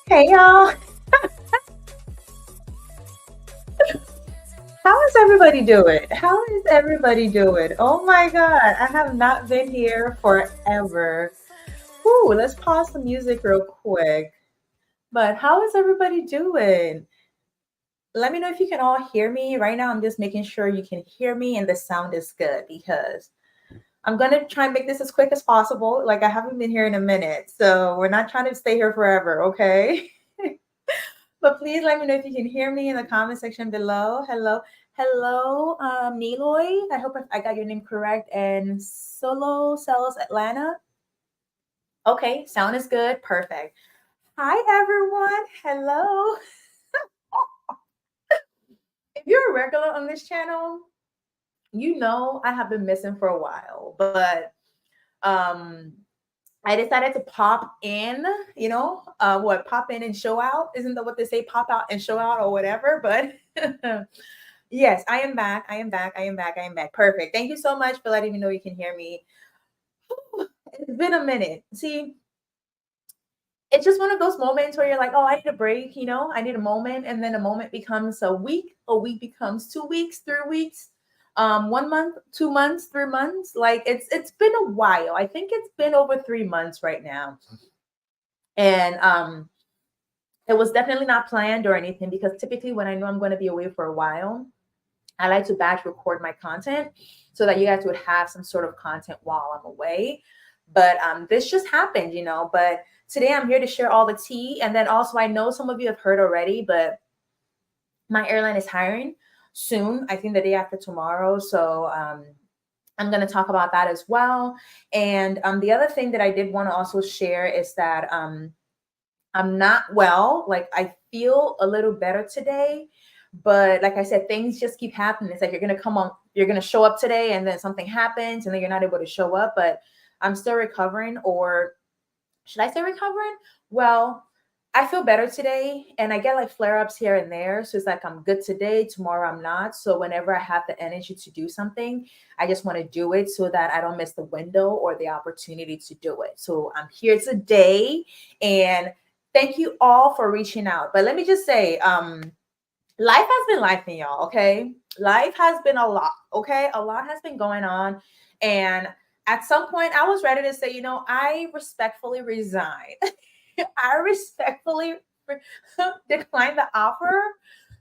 Hey y'all, how is everybody doing? How is everybody doing? Oh my God, I have not been here forever. Whoo, let's pause the music real quick. But how is everybody doing? Let me know if you can all hear me. Right now, I'm just making sure you can hear me and the sound is good because I'm gonna try and make this as quick as possible. Like I haven't been here in a minute, so we're not trying to stay here forever, okay? But please let me know if you can hear me in the comment section below. Hello, Niloy. I hope I got your name correct. And Solo Cells Atlanta. Okay, sound is good. Perfect. Hi, everyone. Hello. If you're a regular on this channel, you know I have been missing for a while, but um, I decided to pop in, pop in and show out. Isn't that what they say? Pop out and show out or whatever. But yes, I am back. I am back. I am back. I am back. Perfect. Thank you so much for letting me know you can hear me. It's been a minute. See, it's just one of those moments where you're like, oh, I need a break, I need a moment. And then a moment becomes a week becomes 2 weeks, 3 weeks, 1 month, 2 months, 3 months. Like it's been a while. I think it's been over 3 months right now. And it was definitely not planned or anything because typically when I know I'm going to be away for a while, I like to batch record my content so that you guys would have some sort of content while I'm away. But this just happened, But today I'm here to share all the tea. And then also, I know some of you have heard already, but my airline is hiring soon. I think the day after tomorrow. So I'm going to talk about that as well. And the other thing that I did want to also share is that I'm not well. Like I feel a little better today, but like I said, things just keep happening. It's like you're gonna show up today, and then something happens, and then you're not able to show up. But I'm still recovering, or should I say recovering? Well, I feel better today, and I get like flare ups here and there. So it's like I'm good today, tomorrow I'm not. So whenever I have the energy to do something, I just want to do it so that I don't miss the window or the opportunity to do it. So I'm here today, and thank you all for reaching out. But let me just say, life has been life, y'all. Okay, life has been a lot. Okay, a lot has been going on, and at some point, I was ready to say, I respectfully resign. I respectfully decline the offer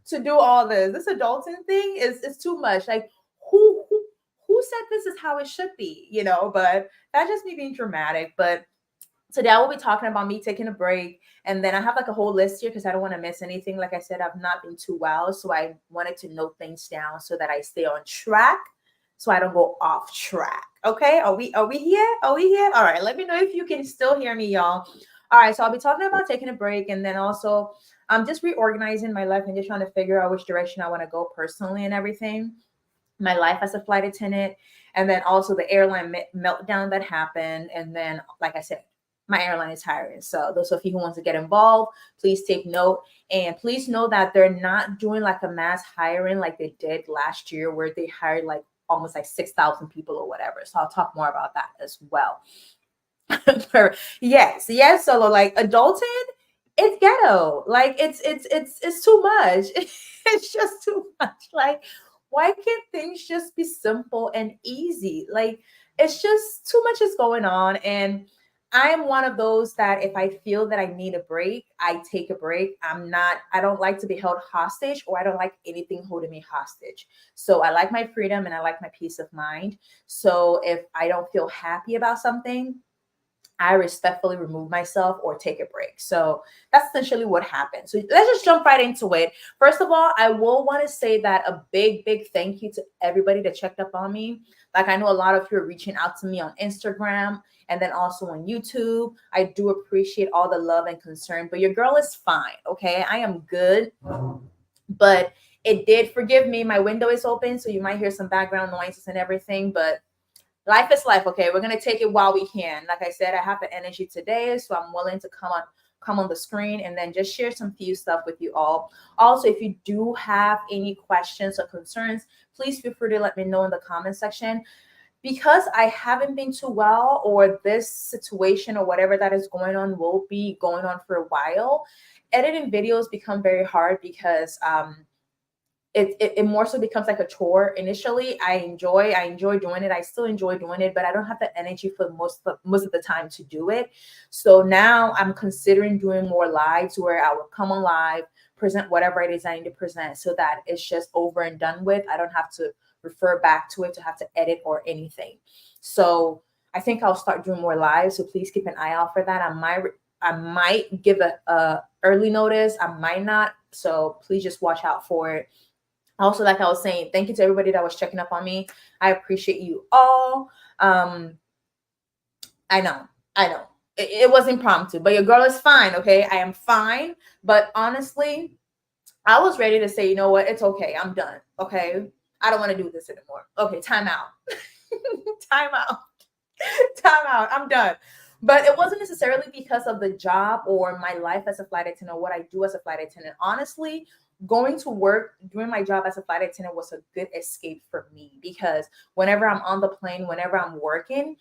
to do all this. This adulting thing is too much. Like, who said this is how it should be? But that's just me being dramatic. But today I will be talking about me taking a break. And then I have like a whole list here because I don't want to miss anything. Like I said, I've not been too well. So I wanted to note things down so that I stay on track so I don't go off track. Okay. Are we here? Are we here? All right. Let me know if you can still hear me, y'all. All right. So I'll be talking about taking a break, and then also I'm just reorganizing my life and just trying to figure out which direction I want to go personally and everything. My life as a flight attendant, and then also the airline meltdown that happened. And then, like I said, my airline is hiring. So those of you who want to get involved, please take note. And please know that they're not doing like a mass hiring like they did last year, where they hired like almost like 6,000 people or whatever. So I'll talk more about that as well. Yes, Solo. Like adulting, it's ghetto. Like it's too much. It's just too much. Like, why can't things just be simple and easy? Like, it's just too much is going on. And I am one of those that if I feel that I need a break, I take a break. I don't like to be held hostage, or I don't like anything holding me hostage. So I like my freedom and I like my peace of mind. So if I don't feel happy about something, I respectfully remove myself or take a break. So that's essentially what happened. So let's just jump right into it. First of all, I will want to say that a big, big thank you to everybody that checked up on me. Like, I know a lot of you are reaching out to me on Instagram and then also on YouTube. I do appreciate all the love and concern, but your girl is fine. Okay. I am good, but it did, forgive me. My window is open, so you might hear some background noises and everything, but life is life. Okay, we're gonna take it while we can. Like I said, I have the energy today, so I'm willing to come on the screen and then just share some few stuff with you all. Also, if you do have any questions or concerns, please feel free to let me know in the comment section. because I haven't been too well, or this situation or whatever that is going on will be going on for a while, editing videos become very hard because it more so becomes like a chore. Initially, I enjoy doing it. I still enjoy doing it, but I don't have the energy for most of the time to do it. So now I'm considering doing more lives where I will come on live, present whatever it is I need to present, so that it's just over and done with. I don't have to refer back to it to have to edit or anything. So I think I'll start doing more lives. So please keep an eye out for that. I might give a early notice. I might not. So please just watch out for it. Also, like I was saying, thank you to everybody that was checking up on me. I appreciate you all. um I know it was impromptu, but your girl is fine. Okay, I am fine. But honestly, I was ready to say, you know what, it's okay, I'm done. Okay, I don't want to do this anymore. Okay, time out. Time out. Time out, I'm done. But it wasn't necessarily because of the job or my life as a flight attendant, or what I do as a flight attendant. Honestly, going to work, doing my job as a flight attendant was a good escape for me, because whenever I'm on the plane, whenever I'm working,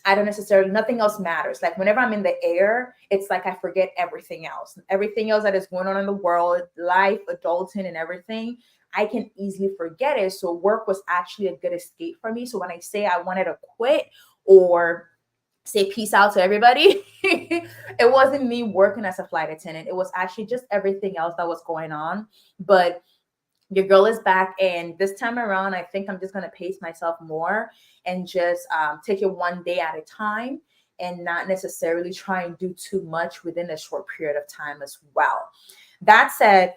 I don't necessarily, nothing else matters. Like whenever I'm in the air, it's like I forget everything else that is going on in the world, life, adulting, and everything. I can easily forget it. So work was actually a good escape for me. So when I say I wanted to quit or say peace out to everybody, it wasn't me working as a flight attendant. It was actually just everything else that was going on. But your girl is back, and this time around, I think I'm just going to pace myself more and just take it one day at a time, and not necessarily try and do too much within a short period of time as well. That said,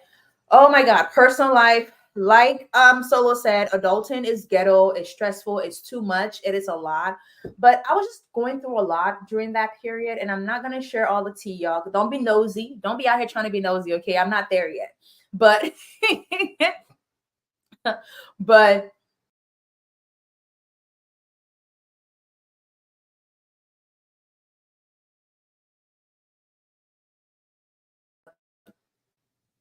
oh my god, personal life, like Solo said, adulting is ghetto, it's stressful, it's too much, it is a lot. But I was just going through a lot during that period, and I'm not going to share all the tea, y'all. Don't be nosy, don't be out here trying to be nosy. Okay, I'm not there yet. But but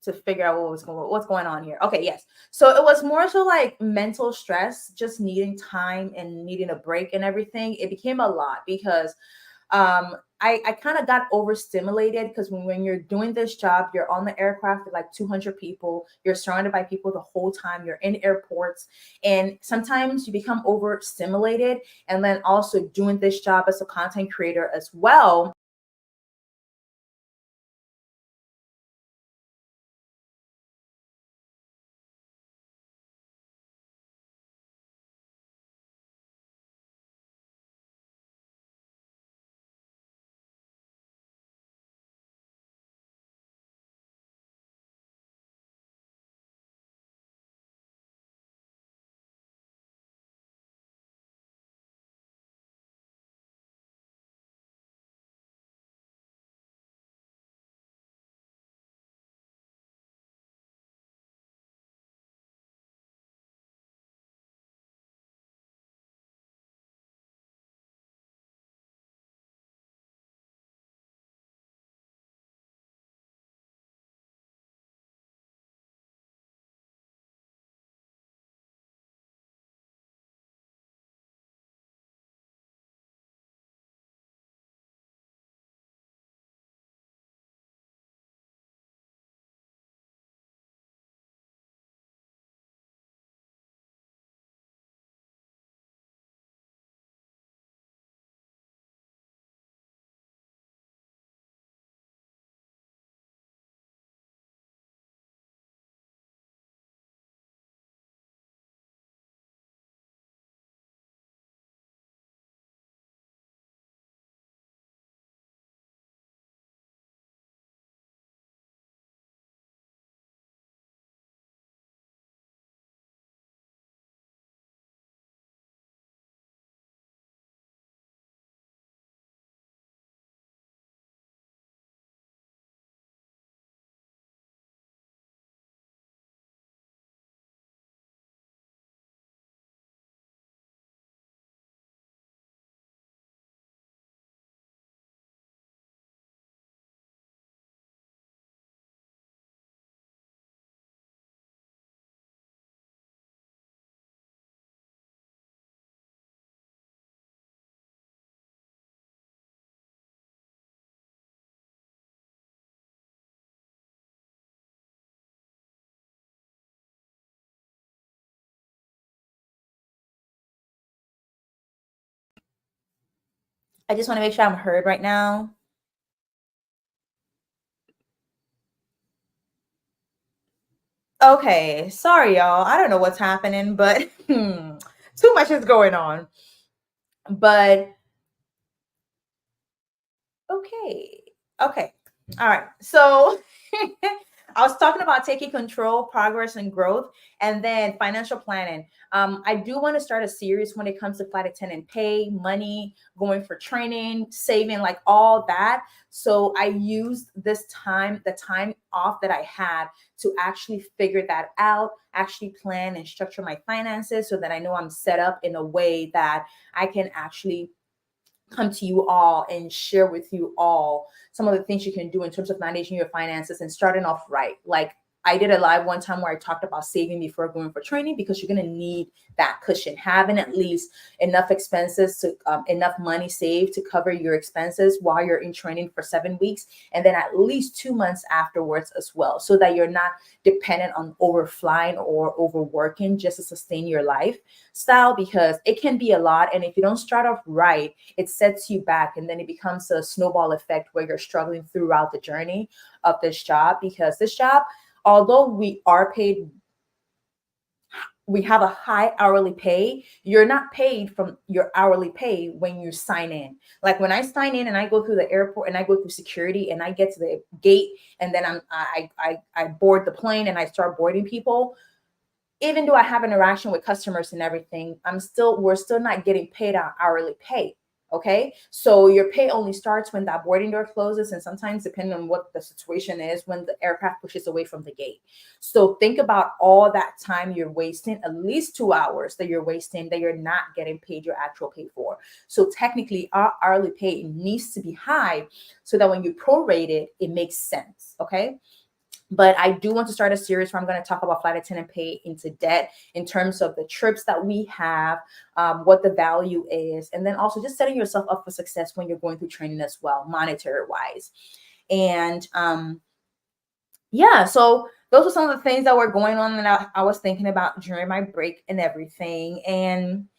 to figure out what's going on here. Okay, yes. So it was more so like mental stress, just needing time and needing a break and everything. It became a lot because I kind of got overstimulated, because when you're doing this job, you're on the aircraft with like 200 people, you're surrounded by people the whole time, you're in airports, and sometimes you become overstimulated. And then also doing this job as a content creator as well, I just want to make sure I'm heard right now. Okay, sorry, y'all. I don't know what's happening, but too much is going on. But okay. Okay. All right. So I was talking about taking control, progress, and growth, and then financial planning. I do want to start a series when it comes to flight attendant pay, money, going for training, saving, like all that. So I used this time, the time off that I had, to actually figure that out, actually plan and structure my finances so that I know I'm set up in a way that I can actually come to you all and share with you all some of the things you can do in terms of managing your finances and starting off right. Like, I did a live one time where I talked about saving before going for training, because you're going to need that cushion, having at least enough expenses to enough money saved to cover your expenses while you're in training for 7 weeks, and then at least 2 months afterwards as well, so that you're not dependent on overflying or overworking just to sustain your lifestyle, because it can be a lot. And if you don't start off right, it sets you back, and then it becomes a snowball effect where you're struggling throughout the journey of this job. Because this job, although we have a high hourly pay, you're not paid from your hourly pay when you sign in. Like, when I sign in and I go through the airport and I go through security and I get to the gate, and then I board the plane and I start boarding people, even though I have interaction with customers and everything, we're still not getting paid our hourly pay. Okay. So your pay only starts when that boarding door closes. And sometimes, depending on what the situation is, when the aircraft pushes away from the gate. So think about all that time you're wasting, at least 2 hours that you're wasting, that you're not getting paid your actual pay for. So technically, our hourly pay needs to be high so that when you prorate it, it makes sense. Okay. But I do want to start a series where I'm going to talk about flight attendant pay into debt, in terms of the trips that we have, what the value is, and then also just setting yourself up for success when you're going through training as well, monetary wise. And yeah, so those are some of the things that were going on that I was thinking about during my break and everything. And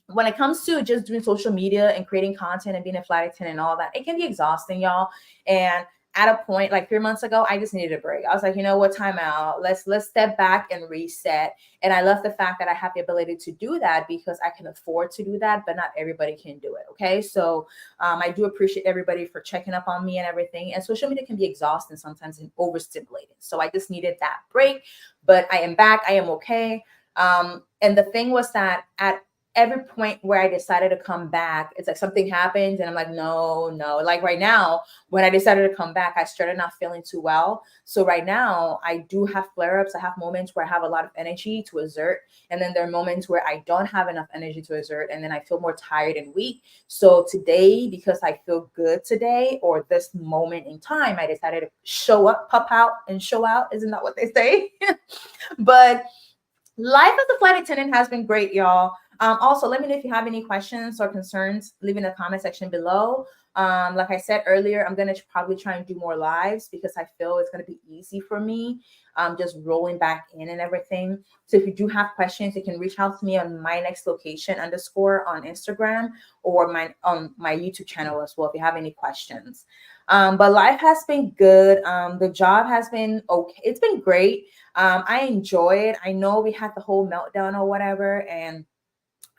when it comes to just doing social media and creating content and being a flight attendant and all that, it can be exhausting, y'all. And at a point, like 3 months ago, I just needed a break. I was like, you know what, time out. Let's step back and reset. And I love the fact that I have the ability to do that, because I can afford to do that, but not everybody can do it. Okay. So I do appreciate everybody for checking up on me and everything. And social media can be exhausting sometimes and overstimulating. So I just needed that break, but I am back. I am okay. And the thing was that at every point where I decided to come back, it's like something happened and I'm like, no. Like right now, when I decided to come back, I started not feeling too well. So right now I do have flare-ups. I have moments where I have a lot of energy to exert. And then there are moments where I don't have enough energy to exert. And then I feel more tired and weak. So today, because I feel good today, or this moment in time, I decided to show up, pop out and show out. Isn't that what they say? But life as a flight attendant has been great, y'all. Also, let me know if you have any questions or concerns. Leave in the comment section below. Like I said earlier, I'm going to probably try and do more lives, because I feel it's going to be easy for me, just rolling back in and everything. So if you do have questions, you can reach out to me on my next location _ on Instagram, or on my YouTube channel as well if you have any questions. But life has been good. The job has been okay. It's been great. I enjoy it. I know we had the whole meltdown or whatever, and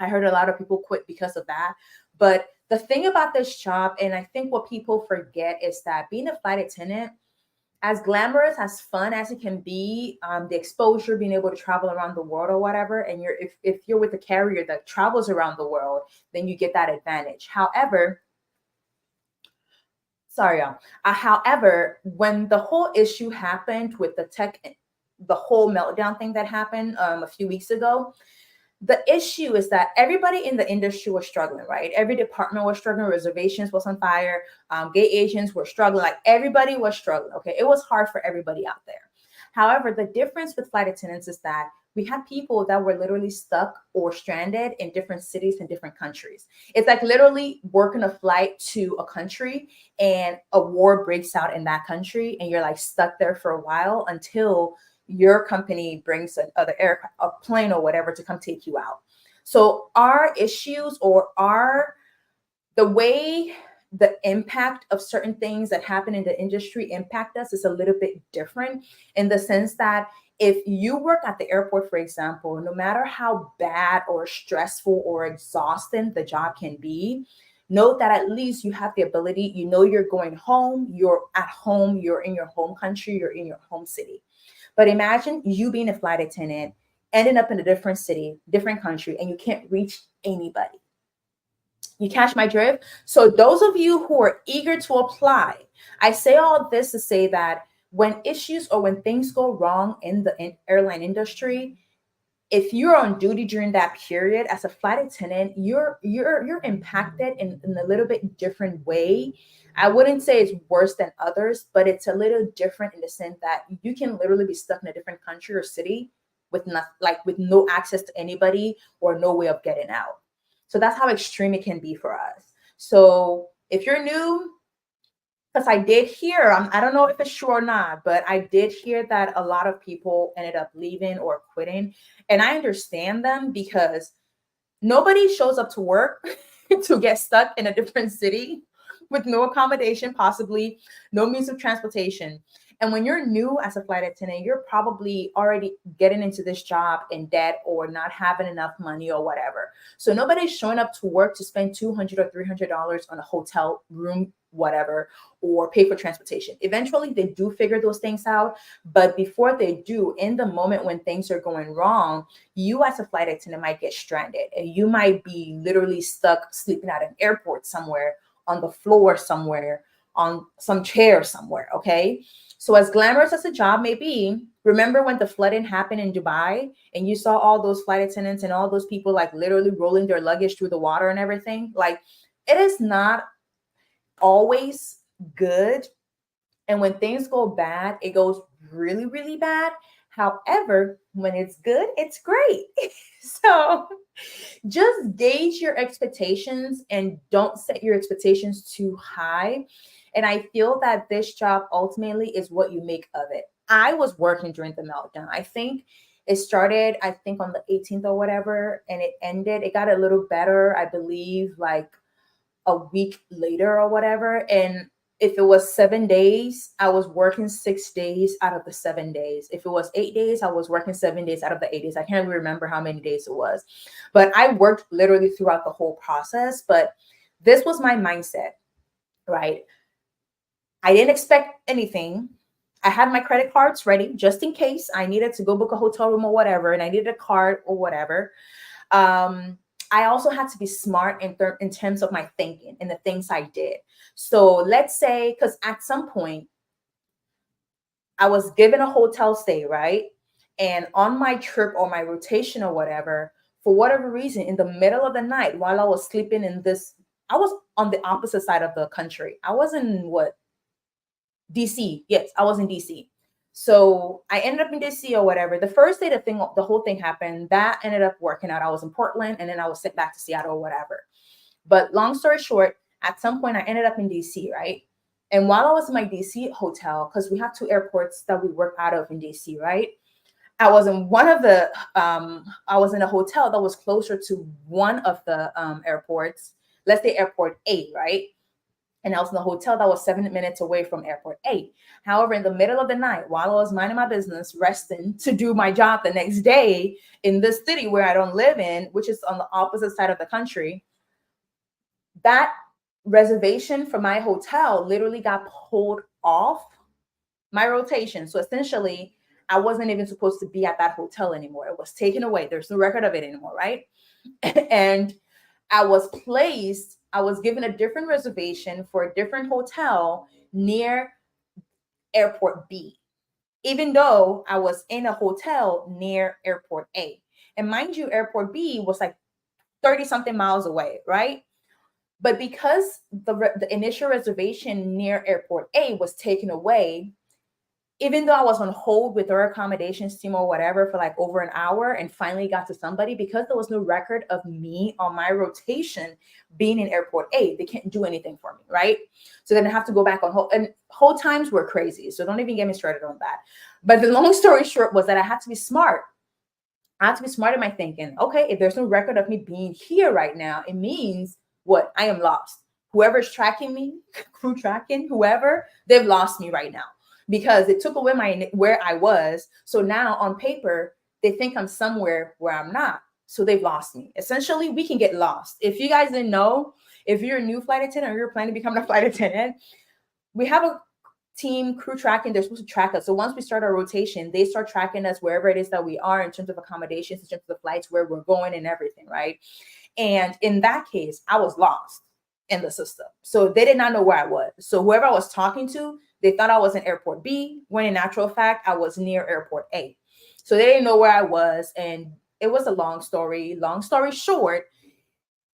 I heard a lot of people quit because of that. But the thing about this job, and I think what people forget, is that being a flight attendant, as glamorous, as fun as it can be, the exposure, being able to travel around the world or whatever, and if you're with a carrier that travels around the world, then you get that advantage. However, sorry, y'all. However, when the whole issue happened with the whole meltdown thing that happened a few weeks ago, the issue is that everybody in the industry was struggling, right? Every department was struggling. Reservations was on fire. Gate agents were struggling. Like, everybody was struggling. Okay, it was hard for everybody out there. However, the difference with flight attendants is that we had people that were literally stuck or stranded in different cities and different countries. It's like literally working a flight to a country and a war breaks out in that country, and you're like stuck there for a while until your company brings a plane or whatever to come take you out. So our issues, or the way the impact of certain things that happen in the industry impact us is a little bit different, in the sense that if you work at the airport, for example, no matter how bad or stressful or exhausting the job can be, know that at least you have the ability, you're going home, you're at home, you're in your home country, you're in your home city. But imagine you being a flight attendant, ending up in a different city, different country, and you can't reach anybody. You catch my drift? So those of you who are eager to apply, I say all this to say that when issues or when things go wrong in the airline industry, if you're on duty during that period as a flight attendant, you're impacted in a little bit different way. I wouldn't say it's worse than others, but it's a little different in the sense that you can literally be stuck in a different country or city with with no access to anybody or no way of getting out. So that's how extreme it can be for us. So if you're new, because I did hear, I don't know if it's true or not, but I did hear that a lot of people ended up leaving or quitting. And I understand them, because nobody shows up to work to get stuck in a different city with no accommodation, possibly no means of transportation. And when you're new as a flight attendant, you're probably already getting into this job in debt or not having enough money or whatever. So nobody's showing up to work to spend $200 or $300 on a hotel room, whatever, or pay for transportation. Eventually, they do figure those things out. But before they do, in the moment when things are going wrong, you as a flight attendant might get stranded, and you might be literally stuck sleeping at an airport somewhere, on the floor somewhere, on some chair somewhere. Okay. So as glamorous as the job may be, remember when the flooding happened in Dubai and you saw all those flight attendants and all those people like literally rolling their luggage through the water and everything? Like, it is not always good. And when things go bad, it goes really, really bad. However, when it's good, it's great. So just gauge your expectations and don't set your expectations too high. And I feel that this job ultimately is what you make of it. I was working during the meltdown. I think it started, I think on the 18th or whatever, and it ended. It got a little better, I believe, like a week later or whatever. And if it was 7 days, I was working 6 days out of the 7 days. If it was 8 days, I was working 7 days out of the 8 days. I can't really remember how many days it was, but I worked literally throughout the whole process. But this was my mindset, right? I didn't expect anything. I had my credit cards ready just in case I needed to go book a hotel room or whatever, and I needed a card or whatever. I also had to be smart in terms of my thinking and the things I did. So let's say, because at some point I was given a hotel stay, right? And on my trip or my rotation or whatever, for whatever reason, in the middle of the night while I was sleeping in this, I was on the opposite side of the country. I was in DC. Yes, I was in DC. So I ended up in DC or whatever. The first day the whole thing happened, that ended up working out. I was in Portland and then I was sent back to Seattle or whatever. But long story short, at some point I ended up in DC, right? And while I was in my DC hotel, because we have two airports that we work out of in DC, right? I was in I was in a hotel that was closer to one of the airports, let's say airport A, right? And I was in a hotel that was 7 minutes away from airport A. However, in the middle of the night, while I was minding my business, resting to do my job the next day in this city where I don't live in, which is on the opposite side of the country, that reservation for my hotel literally got pulled off my rotation. So essentially, I wasn't even supposed to be at that hotel anymore. It was taken away. There's no record of it anymore, right? And I was given a different reservation for a different hotel near airport B, even though I was in a hotel near airport A. And mind you, airport B was like 30 something miles away, right? But because the initial reservation near airport A was taken away, even though I was on hold with our accommodations team or whatever for like over an hour and finally got to somebody, because there was no record of me on my rotation being in airport A, they can't do anything for me, right? So then I have to go back on hold, and hold times were crazy. So don't even get me started on that. But the long story short was that I had to be smart. I had to be smart in my thinking. Okay, if there's no record of me being here right now, it means what? I am lost. whoever's tracking me, crew tracking, whoever, they've lost me right now because they took away my where I was. So now on paper, they think I'm somewhere where I'm not. So they've lost me. Essentially, we can get lost. If you guys didn't know, if you're a new flight attendant or you're planning to become a flight attendant, we have a team crew tracking. They're supposed to track us. So once we start our rotation, they start tracking us wherever it is that we are in terms of accommodations, in terms of the flights, where we're going and everything, right? And in that case, I was lost in the system. So they did not know where I was. So whoever I was talking to, they thought I was in airport B, when in actual fact, I was near airport A. So they didn't know where I was. And it was a long story. Long story short,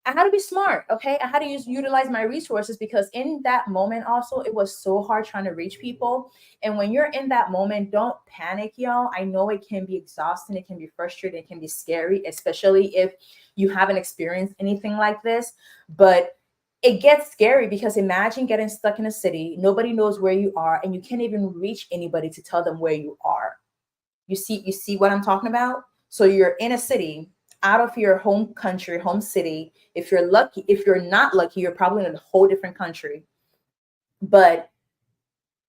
I had to be smart. Okay. I had to utilize my resources because in that moment, also, it was so hard trying to reach people. And when you're in that moment, don't panic, y'all. I know it can be exhausting. It can be frustrating. It can be scary, especially if you haven't experienced anything like this. But it gets scary because imagine getting stuck in a city. Nobody knows where you are, and you can't even reach anybody to tell them where you are. You see what I'm talking about? So you're in a city out of your home country, home city. If you're lucky, if you're not lucky, you're probably in a whole different country. But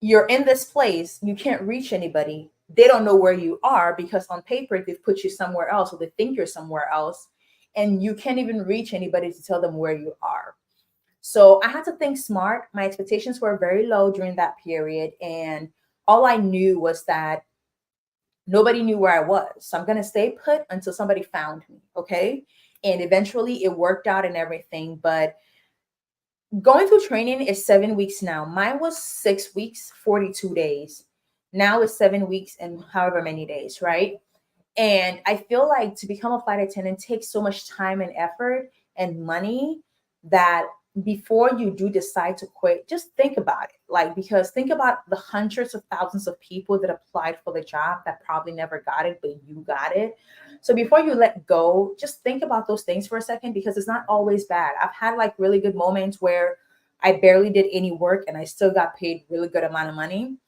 you're in this place, you can't reach anybody. They don't know where you are because on paper they've put you somewhere else, or they think you're somewhere else, and you can't even reach anybody to tell them where you are. So I had to think smart. My expectations were very low during that period, and all I knew was that nobody knew where I was. So I'm going to stay put until somebody found me. Okay. And eventually it worked out and everything. But going through training is 7 weeks now. Mine was 6 weeks, 42 days. Now it's 7 weeks and however many days, right? And I feel like to become a flight attendant takes so much time and effort and money that before you do decide to quit, just think about it. Like, because think about the hundreds of thousands of people that applied for the job that probably never got it, but you got it. So before you let go, just think about those things for a second, because it's not always bad. I've had like really good moments where I barely did any work and I still got paid really good amount of money.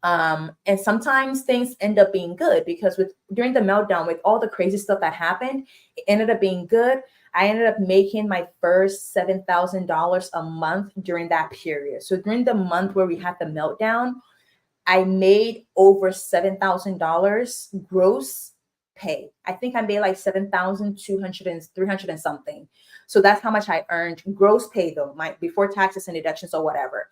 And sometimes things end up being good because with during the meltdown, with all the crazy stuff that happened, it ended up being good. I ended up making my first $7,000 a month during that period. So during the month where we had the meltdown, I made over $7,000 gross pay. I think I made like 7,200 and 300 and something. So that's how much I earned gross pay though, my before taxes and deductions or whatever.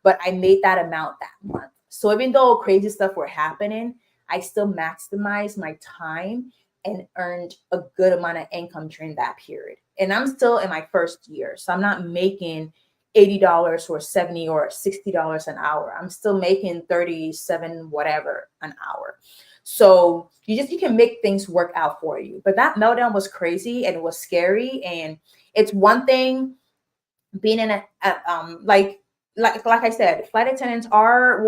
But I made that amount that month. So even though crazy stuff were happening, I still maximized my time and earned a good amount of income during that period. And I'm still in my first year. So I'm not making $80 or 70 or $60 an hour. I'm still making 37 whatever an hour. So you can make things work out for you. But that meltdown was crazy and it was scary. And it's one thing being in like I said, flight attendants are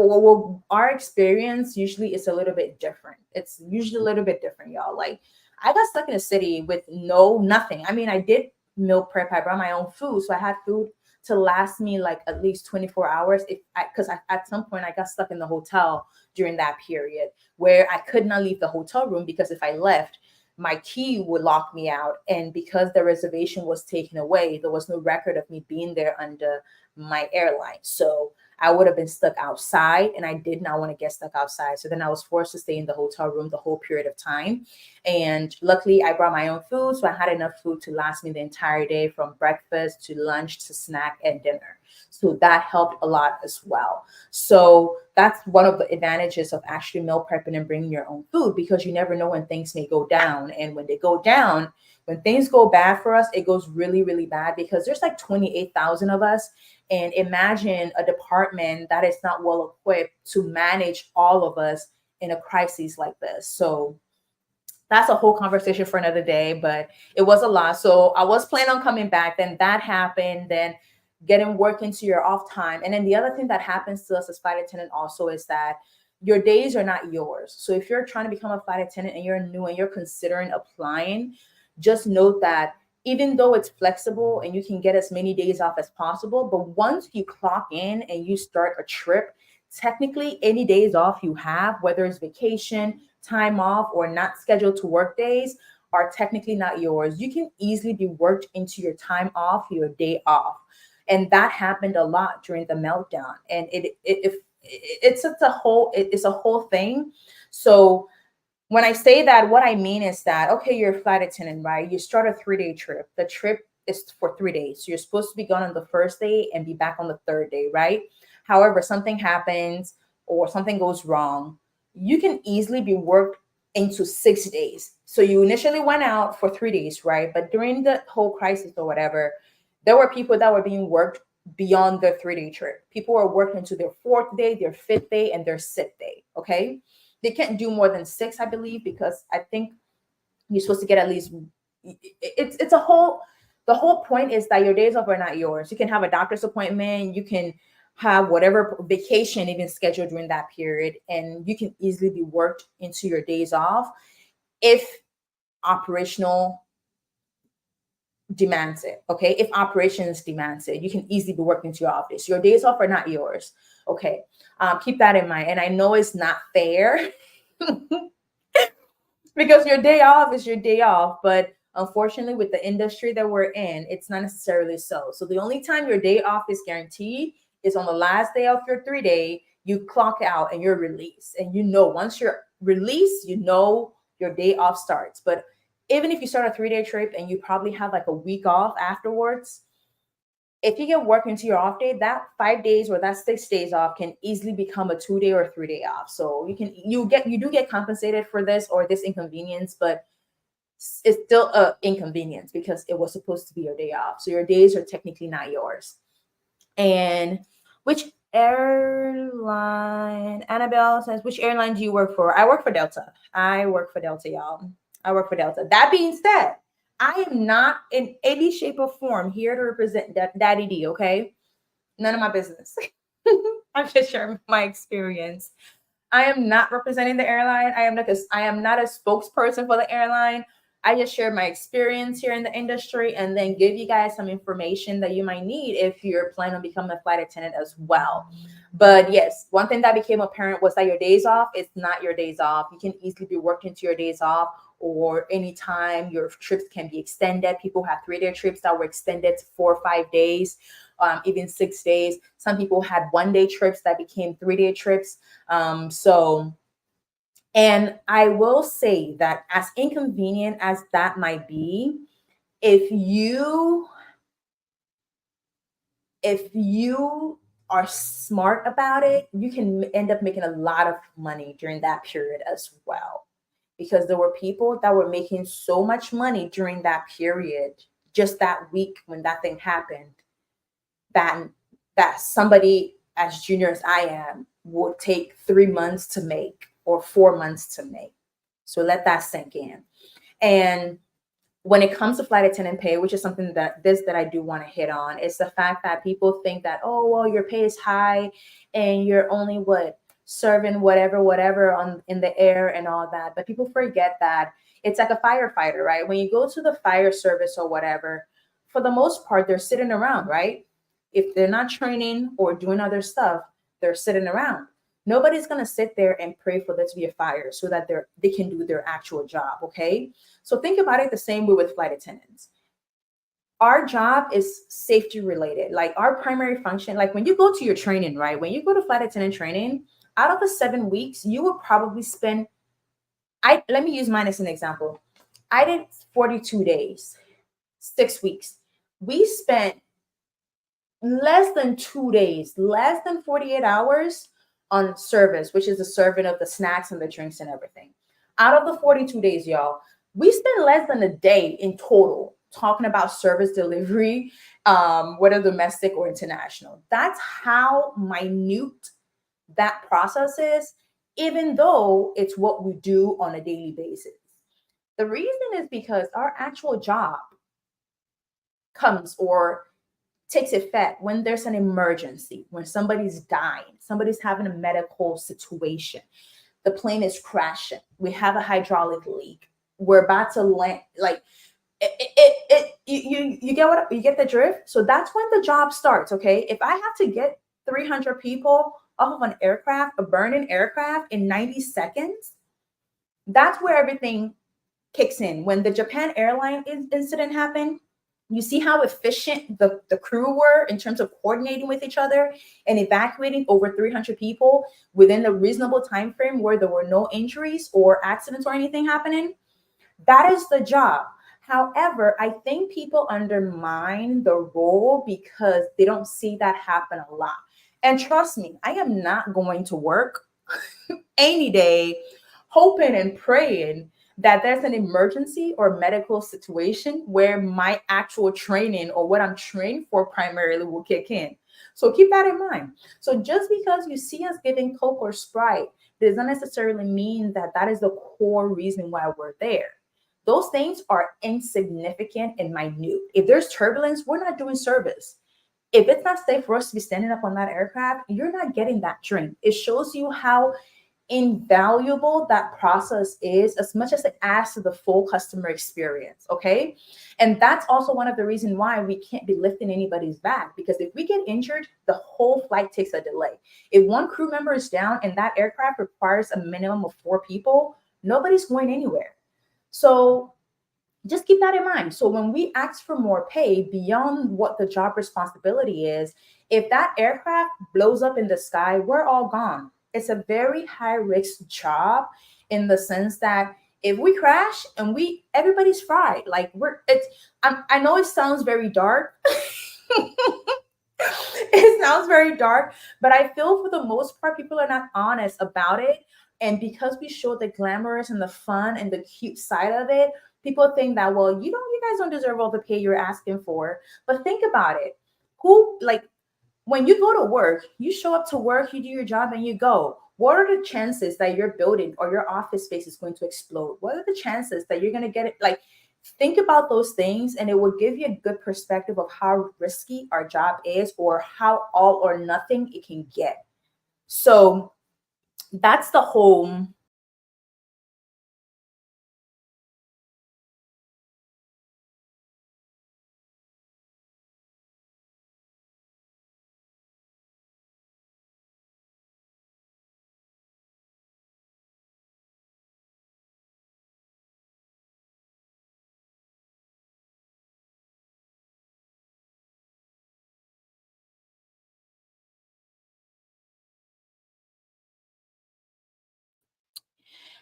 our experience usually is a little bit different. It's usually a little bit different, y'all. Like I got stuck in a city with nothing. I mean, I did meal prep. I brought my own food, so I had food to last me like at least 24 hours. Because at some point I got stuck in the hotel during that period where I could not leave the hotel room because if I left, my key would lock me out. And because the reservation was taken away, there was no record of me being there under my airline. So I would have been stuck outside and I did not want to get stuck outside. So then I was forced to stay in the hotel room the whole period of time. And luckily I brought my own food. So I had enough food to last me the entire day from breakfast to lunch to snack and dinner. So that helped a lot as well. So that's one of the advantages of actually meal prepping and bringing your own food, because you never know when things may go down. And when they go down, when things go bad for us, it goes really, really bad because there's like 28,000 of us. And imagine a department that is not well equipped to manage all of us in a crisis like this. So that's a whole conversation for another day, but it was a lot. So I was planning on coming back. Then that happened. Then getting work into your off time. And then the other thing that happens to us as flight attendant also is that your days are not yours. So if you're trying to become a flight attendant and you're new and you're considering applying, just note that even though it's flexible and you can get as many days off as possible, but once you clock in and you start a trip, technically any days off you have, whether it's vacation, time off, or not scheduled to work days, are technically not yours. You can easily be worked into your time off, your day off. And that happened a lot during the meltdown. And it's a whole thing. So when I say that, what I mean is that, okay, you're a flight attendant, right? You start a 3-day trip. The trip is for 3 days. So you're supposed to be gone on the first day and be back on the third day, right? However, something happens or something goes wrong, you can easily be worked into 6 days. So you initially went out for 3 days, right? But during the whole crisis or whatever, there were people that were being worked beyond their 3-day trip. People were working into their fourth day, their fifth day, and their sixth day. Okay. They can't do more than 6, I believe, because I think you're supposed to get at least it's a whole the whole point is that your days off are not yours. You can have a doctor's appointment, you can have whatever vacation even scheduled during that period, and you can easily be worked into your days off if operational demands it. Okay. If operations demands it, you can easily be working to your office. Your days off are not yours. Okay. Keep that in mind. And I know it's not fair because your day off is your day off, but unfortunately with the industry that we're in, it's not necessarily so. So the only time your day off is guaranteed is on the last day of your 3-day. You clock out and you're released, and once you're released, your day off starts. But even if you start a 3-day trip and you probably have like a week off afterwards, if you get work into your off day, that 5 days or that 6 days off can easily become a 2-day or 3-day off. So you do get compensated for this or this inconvenience, but it's still a inconvenience because it was supposed to be your day off. So your days are technically not yours. And which airline? Annabelle says, which airline do you work for? I work for Delta. Y'all. I work for Delta. That being said, I am not in any shape or form here to represent Daddy D, okay? None of my business. I'm just sharing my experience. I am not representing the airline. I am not a spokesperson for the airline. I just share my experience here in the industry and then give you guys some information that you might need if you're planning on becoming a flight attendant as well. But yes, one thing that became apparent was that your days off is not your days off. You can easily be worked into your days off, or anytime your trips can be extended. People have 3-day trips that were extended to 4 or 5 days, even 6 days. Some people had 1-day trips that became 3-day trips. And I will say that as inconvenient as that might be, if you are smart about it, you can end up making a lot of money during that period as well. Because there were people that were making so much money during that period, just that week when that thing happened, that somebody as junior as I am would take 3 months to make or 4 months to make. So let that sink in. And when it comes to flight attendant pay, which is something that I do want to hit on, is the fact that people think that, oh, well, your pay is high and you're only serving whatever in the air and all that. But people forget that it's like a firefighter, right? When you go to the fire service or whatever, for the most part, they're sitting around, right? If they're not training or doing other stuff, they're sitting around. Nobody's going to sit there and pray for there to be a fire so that they can do their actual job. Okay. So think about it the same way with flight attendants. Our job is safety related. Like our primary function, like when you go to your training, right? When you go to flight attendant training, out of the 7 weeks, you will probably spend, let me use mine as an example. I did 42 days, 6 weeks. We spent less than 2 days, less than 48 hours on service, which is the serving of the snacks and the drinks and everything. Out of the 42 days, y'all, we spent less than a day in total talking about service delivery, whether domestic or international. That's how minute that process is, even though it's what we do on a daily basis. The reason is because our actual job comes or takes effect when there's an emergency, when somebody's dying, somebody's having a medical situation, the plane is crashing, we have a hydraulic leak, we're about to land, like you get the drift. So that's when the job starts. Okay, if I have to get 300 people off of an aircraft, a burning aircraft, in 90 seconds, that's where everything kicks in. When the Japan airline incident happened, You see how efficient the crew were in terms of coordinating with each other and evacuating over 300 people within the reasonable time frame where there were no injuries or accidents or anything happening. That is the job. However, I think people undermine the role because they don't see that happen a lot. And trust me, I am not going to work any day hoping and praying that there's an emergency or medical situation where my actual training or what I'm trained for primarily will kick in. So keep that in mind. So just because you see us giving Coke or Sprite doesn't necessarily mean that that is the core reason why we're there. Those things are insignificant and minute. If there's turbulence, we're not doing service. If it's not safe for us to be standing up on that aircraft, you're not getting that drink. It shows you how invaluable that process is as much as it adds to the full customer experience. Okay. And that's also one of the reasons why we can't be lifting anybody's back, because if we get injured, the whole flight takes a delay. If one crew member is down and that aircraft requires a minimum of 4 people, nobody's going anywhere. So just keep that in mind. So when we ask for more pay beyond what the job responsibility is, if that aircraft blows up in the sky, we're all gone. It's a very high risk job in the sense that if we crash and everybody's fried. Like I know it sounds very dark. It sounds very dark, but I feel for the most part, people are not honest about it. And because we show the glamorous and the fun and the cute side of it, people think that, well, you guys don't deserve all the pay you're asking for. But think about it. When you go to work, you show up to work, you do your job and you go. What are the chances that your building or your office space is going to explode? What are the chances that you're going to get it? Like, think about those things and it will give you a good perspective of how risky our job is or how all or nothing it can get. So that's the whole.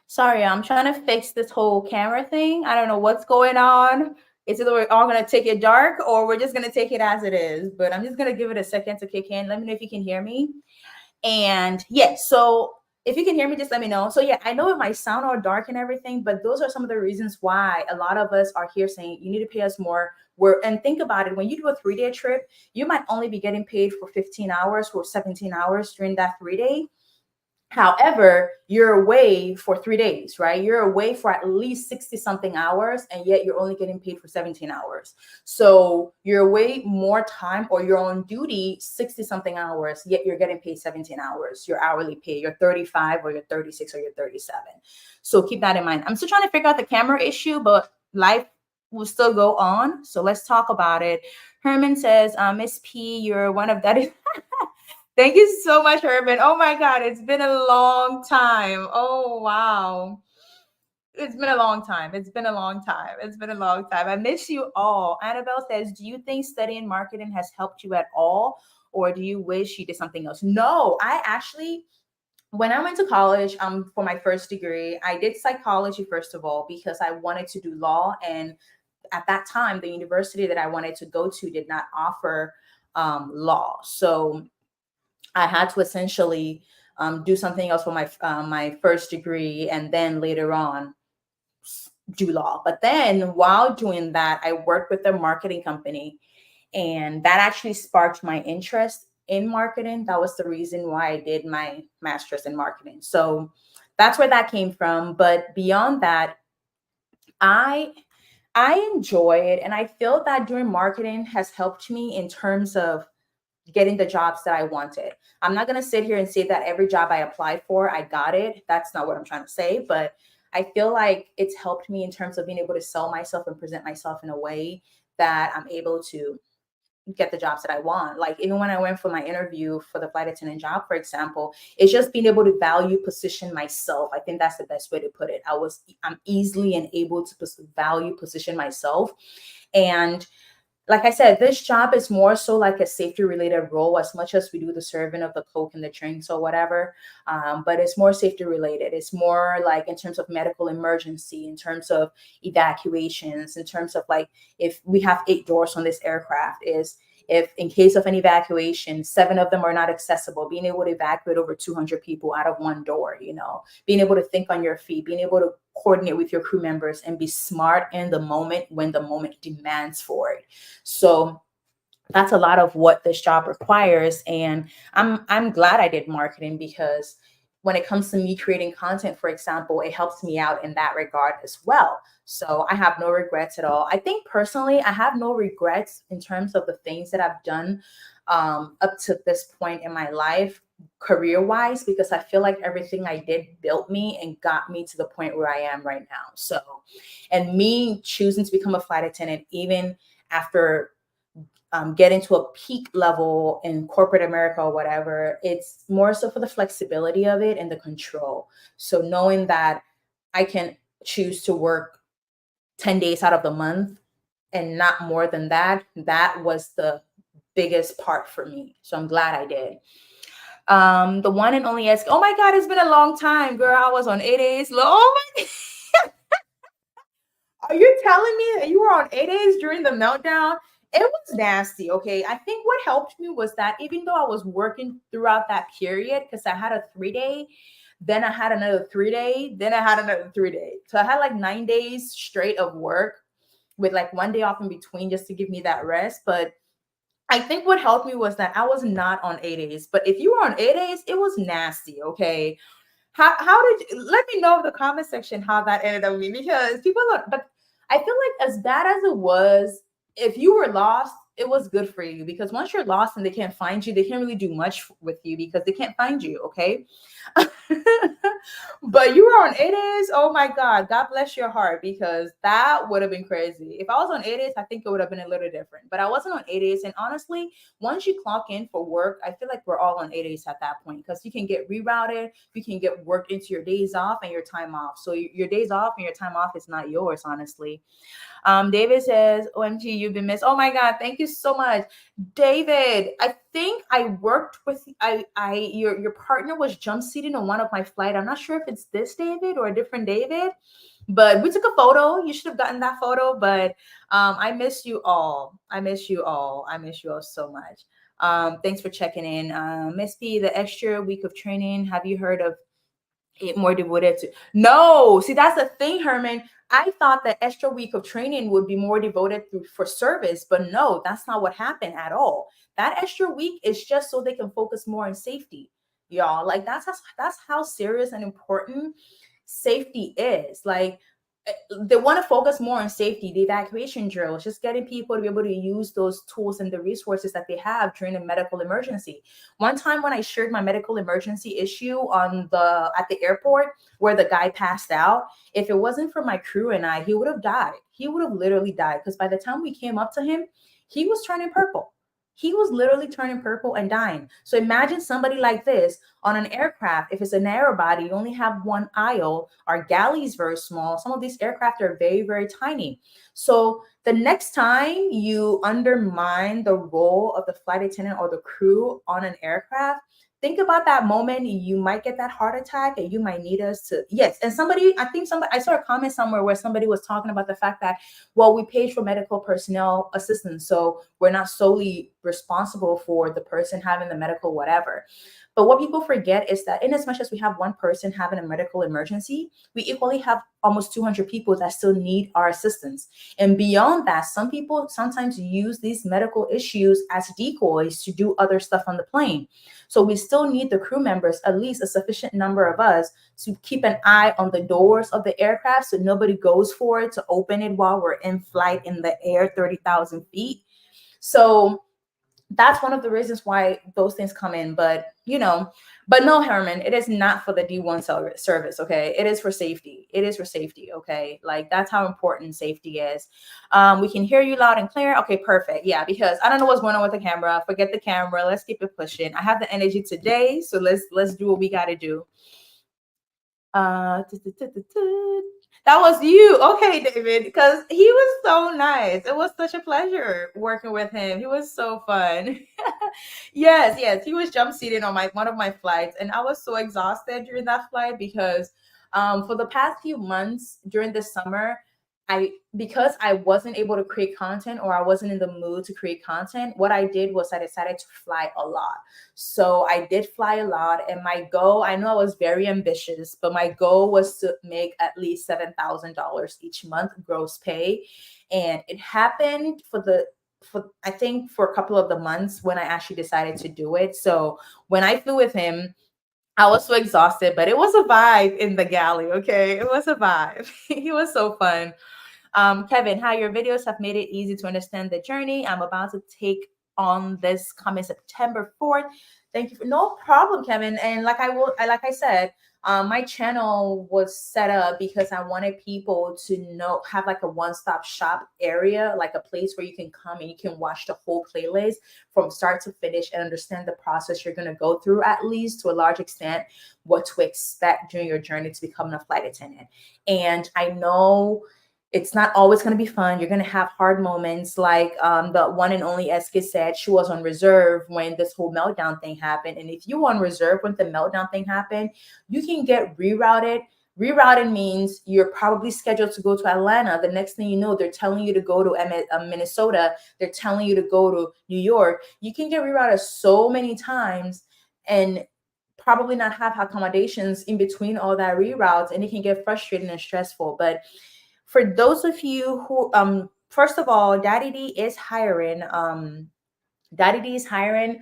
Sorry, I'm trying to fix this whole camera thing. I don't know what's going on. It's either we're all going to take it dark or we're just going to take it as it is. But I'm just going to give it a second to kick in. Let me know if you can hear me. And yes, so if you can hear me, just let me know. So yeah, I know it might sound all dark and everything, but those are some of the reasons why a lot of us are here saying you need to pay us more. And think about it, when you do a 3-day trip, you might only be getting paid for 15 hours or 17 hours during that 3-day. However, you're away for 3 days, right? You're away for at least 60 something hours, and yet you're only getting paid for 17 hours. So you're away more time, or you're on duty 60 something hours, yet you're getting paid 17 hours, your hourly pay, you're 35 or you're 36 or you're 37. So keep that in mind. I'm still trying to figure out the camera issue, but life will still go on. So let's talk about it. Herman says, Miss P, you're one of that. Thank you so much, Herman. Oh my God, it's been a long time. Oh, wow. It's been a long time. It's been a long time. It's been a long time. I miss you all. Annabelle says, do you think studying marketing has helped you at all? Or do you wish you did something else? No, I actually, when I went to college for my first degree, I did psychology, first of all, because I wanted to do law. And at that time, the university that I wanted to go to did not offer law. So I had to essentially do something else for my first degree, and then later on do law. But then while doing that, I worked with a marketing company, and that actually sparked my interest in marketing. That was the reason why I did my master's in marketing. So that's where that came from. But beyond that, I enjoy it, and I feel that doing marketing has helped me in terms of getting the jobs that I wanted. I'm not going to sit here and say that every job I applied for, I got it. That's not what I'm trying to say, but I feel like it's helped me in terms of being able to sell myself and present myself in a way that I'm able to get the jobs that I want. Like even when I went for my interview for the flight attendant job, for example, it's just being able to value position myself. I think that's the best way to put it. I'm easily and able to value position myself. And like I said, this job is more so like a safety related role as much as we do the serving of the coke and the drinks or whatever. But it's more safety related. It's more like in terms of medical emergency, in terms of evacuations, in terms of like if we have 8 doors on this aircraft, is if in case of an evacuation, 7 of them are not accessible, being able to evacuate over 200 people out of one door, being able to think on your feet, being able to coordinate with your crew members and be smart in the moment when the moment demands for it. So that's a lot of what this job requires. And I'm glad I did marketing, because when it comes to me creating content, for example, it helps me out in that regard as well. So I have no regrets at all. I think personally, I have no regrets in terms of the things that I've done up to this point in my life, career wise, because I feel like everything I did built me and got me to the point where I am right now. So, and me choosing to become a flight attendant, even after getting to a peak level in corporate America or whatever, it's more so for the flexibility of it and the control. So knowing that I can choose to work 10 days out of the month and not more than that, that was the biggest part for me. So I'm glad I did. The one and only ask, oh my God, it's been a long time, girl. I was on 8 days. Oh my, are you telling me that you were on 8 days during the meltdown? It was nasty. Okay. I think what helped me was that even though I was working throughout that period, because I had a 3 day, then I had another 3 day, then I had another 3 day. So I had like 9 days straight of work with like one day off in between just to give me that rest. But I think what helped me was that I was not on 8 days. But if you were on 8 days, it was nasty. Okay. How did you, let me know in the comment section how that ended up being, because people are, but I feel like as bad as it was, if you were lost, it was good for you, because once you're lost and they can't find you, they can't really do much with you because they can't find you. Okay. But you were on 8 days. Oh my God. God bless your heart, because that would have been crazy. If I was on 8 days, I think it would have been a little different. But I wasn't on 8 days. And honestly, once you clock in for work, I feel like we're all on 8 days at that point, because you can get rerouted, you can get work into your days off and your time off. So your days off and your time off is not yours, honestly. David says, OMG, you've been missed. Oh my God, thank you so much. David, I think I worked with your partner was jump seating on one of my flight. I'm not sure if it's this David or a different David, but we took a photo. You should have gotten that photo. But I miss you all. I miss you all. I miss you all so much. Thanks for checking in. Miss P, the extra week of training. Have you heard of it more devoted to? No, see, that's the thing, Herman. I thought that extra week of training would be more devoted for service, but no, that's not what happened at all. That extra week is just so they can focus more on safety, y'all. Like that's how serious and important safety is. Like they want to focus more on safety, the evacuation drills, just getting people to be able to use those tools and the resources that they have during a medical emergency. One time when I shared my medical emergency issue at the airport where the guy passed out, if it wasn't for my crew and I, he would have died. He would have literally died, because by the time we came up to him, he was turning purple. He was literally turning purple and dying. So imagine somebody like this on an aircraft. If it's a narrow body, you only have one aisle. Our galley is very small. Some of these aircraft are very, very tiny. So the next time you undermine the role of the flight attendant or the crew on an aircraft, think about that moment. You might get that heart attack and you might need us to, yes. And I saw a comment somewhere where somebody was talking about the fact that, well, we paid for medical personnel assistance, so we're not solely responsible for the person having the medical whatever. But what people forget is that in as much as we have one person having a medical emergency, we equally have almost 200 people that still need our assistance. And beyond that, some people sometimes use these medical issues as decoys to do other stuff on the plane. So we still need the crew members, at least a sufficient number of us, to keep an eye on the doors of the aircraft so nobody goes for it to open it while we're in flight in the air 30,000 feet. So that's one of the reasons why those things come in. But no, Herman, it is not for the D1 service. Okay. It is for safety. It is for safety. Okay. Like that's how important safety is. We can hear you loud and clear. Okay, perfect. Yeah, because I don't know what's going on with the camera. Forget the camera. Let's keep it pushing. I have the energy today. So let's do what we got to do. That was you. Okay, David, because he was so nice. It was such a pleasure working with him. He was so fun. Yes, yes. He was jump seating on my one of my flights, and I was so exhausted during that flight because for the past few months during the summer, because I wasn't able to create content or I wasn't in the mood to create content, what I did was I decided to fly a lot. So I did fly a lot, and my goal, I know I was very ambitious, but my goal was to make at least $7,000 each month gross pay. And it happened for I think for a couple of the months when I actually decided to do it. So when I flew with him, I was so exhausted, but it was a vibe in the galley. Okay. It was a vibe. He was so fun. Kevin, hi, your videos have made it easy to understand the journey I'm about to take on this coming September 4th. Thank you for no problem, Kevin. And like I said, my channel was set up because I wanted people to have like a one-stop shop area, like a place where you can come and you can watch the whole playlist from start to finish and understand the process you're going to go through, at least to a large extent, what to expect during your journey to becoming a flight attendant. And I know it's not always going to be fun. You're going to have hard moments, like the one and only Eske said she was on reserve when this whole meltdown thing happened. And if you were on reserve when the meltdown thing happened, you can get rerouted. Rerouted means you're probably scheduled to go to Atlanta. The next thing you know, they're telling you to go to Minnesota. They're telling you to go to New York. You can get rerouted so many times and probably not have accommodations in between all that reroutes, and it can get frustrating and stressful. But for those of you who first of all, Daddy D is hiring. Daddy D is hiring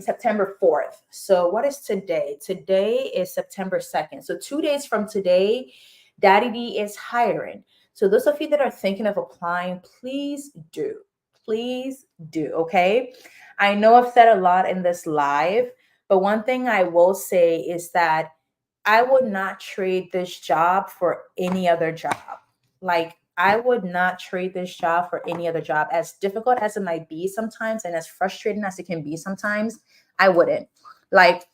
September 4th. So what is today? Today is September 2nd. So 2 days from today, Daddy D is hiring. So those of you that are thinking of applying, please do. Please do. Okay. I know I've said a lot in this live, but one thing I will say is that I would not trade this job for any other job. Like, I would not trade this job for any other job. As difficult as it might be sometimes and as frustrating as it can be sometimes, I wouldn't. Like,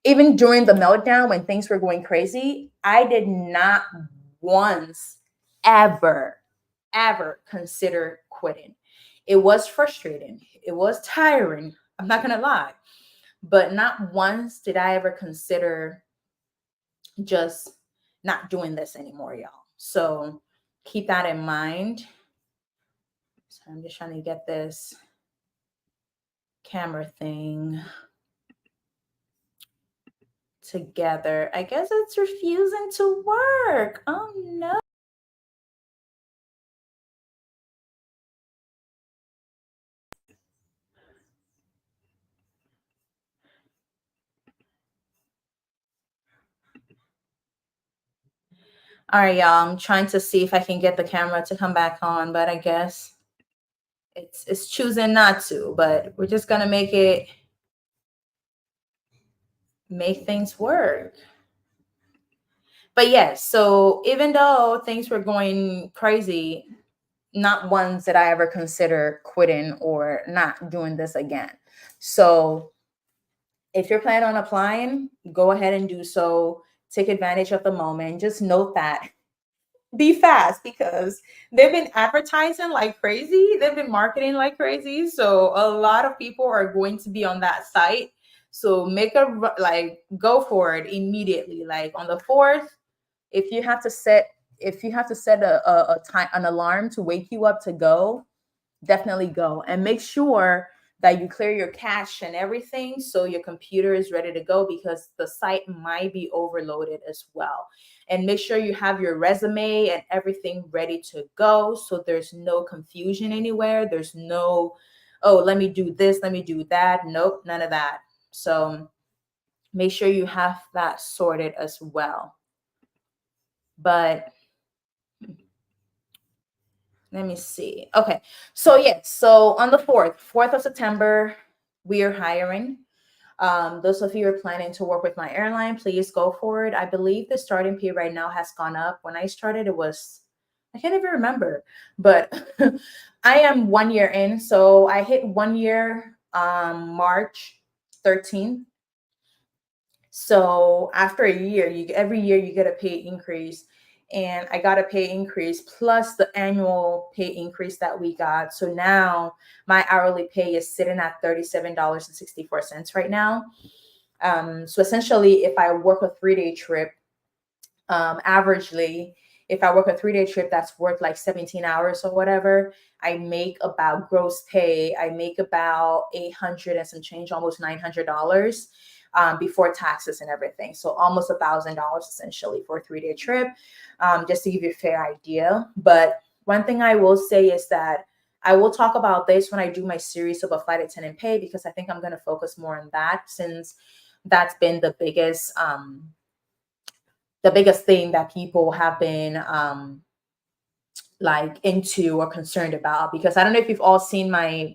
even during the meltdown when things were going crazy, I did not once ever, ever consider quitting. It was frustrating. It was tiring. I'm not going to lie. But not once did I ever consider just not doing this anymore, y'all. So keep that in mind. So I'm just trying to get this camera thing together. I guess it's refusing to work. Oh no. All right, y'all. I'm trying to see if I can get the camera to come back on, but I guess it's choosing not to. But we're just gonna make things work. But yes, so even though things were going crazy, not ones that I ever consider quitting or not doing this again. So if you're planning on applying, go ahead and do so. Take advantage of the moment. Just note that be fast because they've been advertising like crazy. They've been marketing like crazy. So a lot of people are going to be on that site. So go for it immediately. Like on the 4th, if you have to set a time, an alarm to wake you up to go, definitely go and make sure that you clear your cache and everything so your computer is ready to go, because the site might be overloaded as well. And make sure you have your resume and everything ready to go so there's no confusion anywhere. There's no, oh, let me do this, let me do that. Nope, none of that. So make sure you have that sorted as well. But let me see. Okay. So yes. So on the 4th of September, we are hiring. Those of you who are planning to work with my airline, please go for it. I believe the starting pay right now has gone up. When I started, it was, I can't even remember, but I am 1 year in. So I hit 1 year March 13th. So after a year, every year you get a pay increase. and I got a pay increase plus the annual pay increase that we got. So now my hourly pay is sitting at $37.64 right now. So essentially, if I work a 3-day trip, averagely, if I work a 3-day trip that's worth like 17 hours or whatever, I make about gross pay. I make about 800 and some change, almost $900 before taxes and everything. So almost $1,000 essentially for a 3-day trip, just to give you a fair idea. But one thing I will say is that I will talk about this when I do my series of a flight attendant pay, because I think I'm going to focus more on that, since that's been the biggest thing that people have been like into or concerned about. Because I don't know if you've all seen my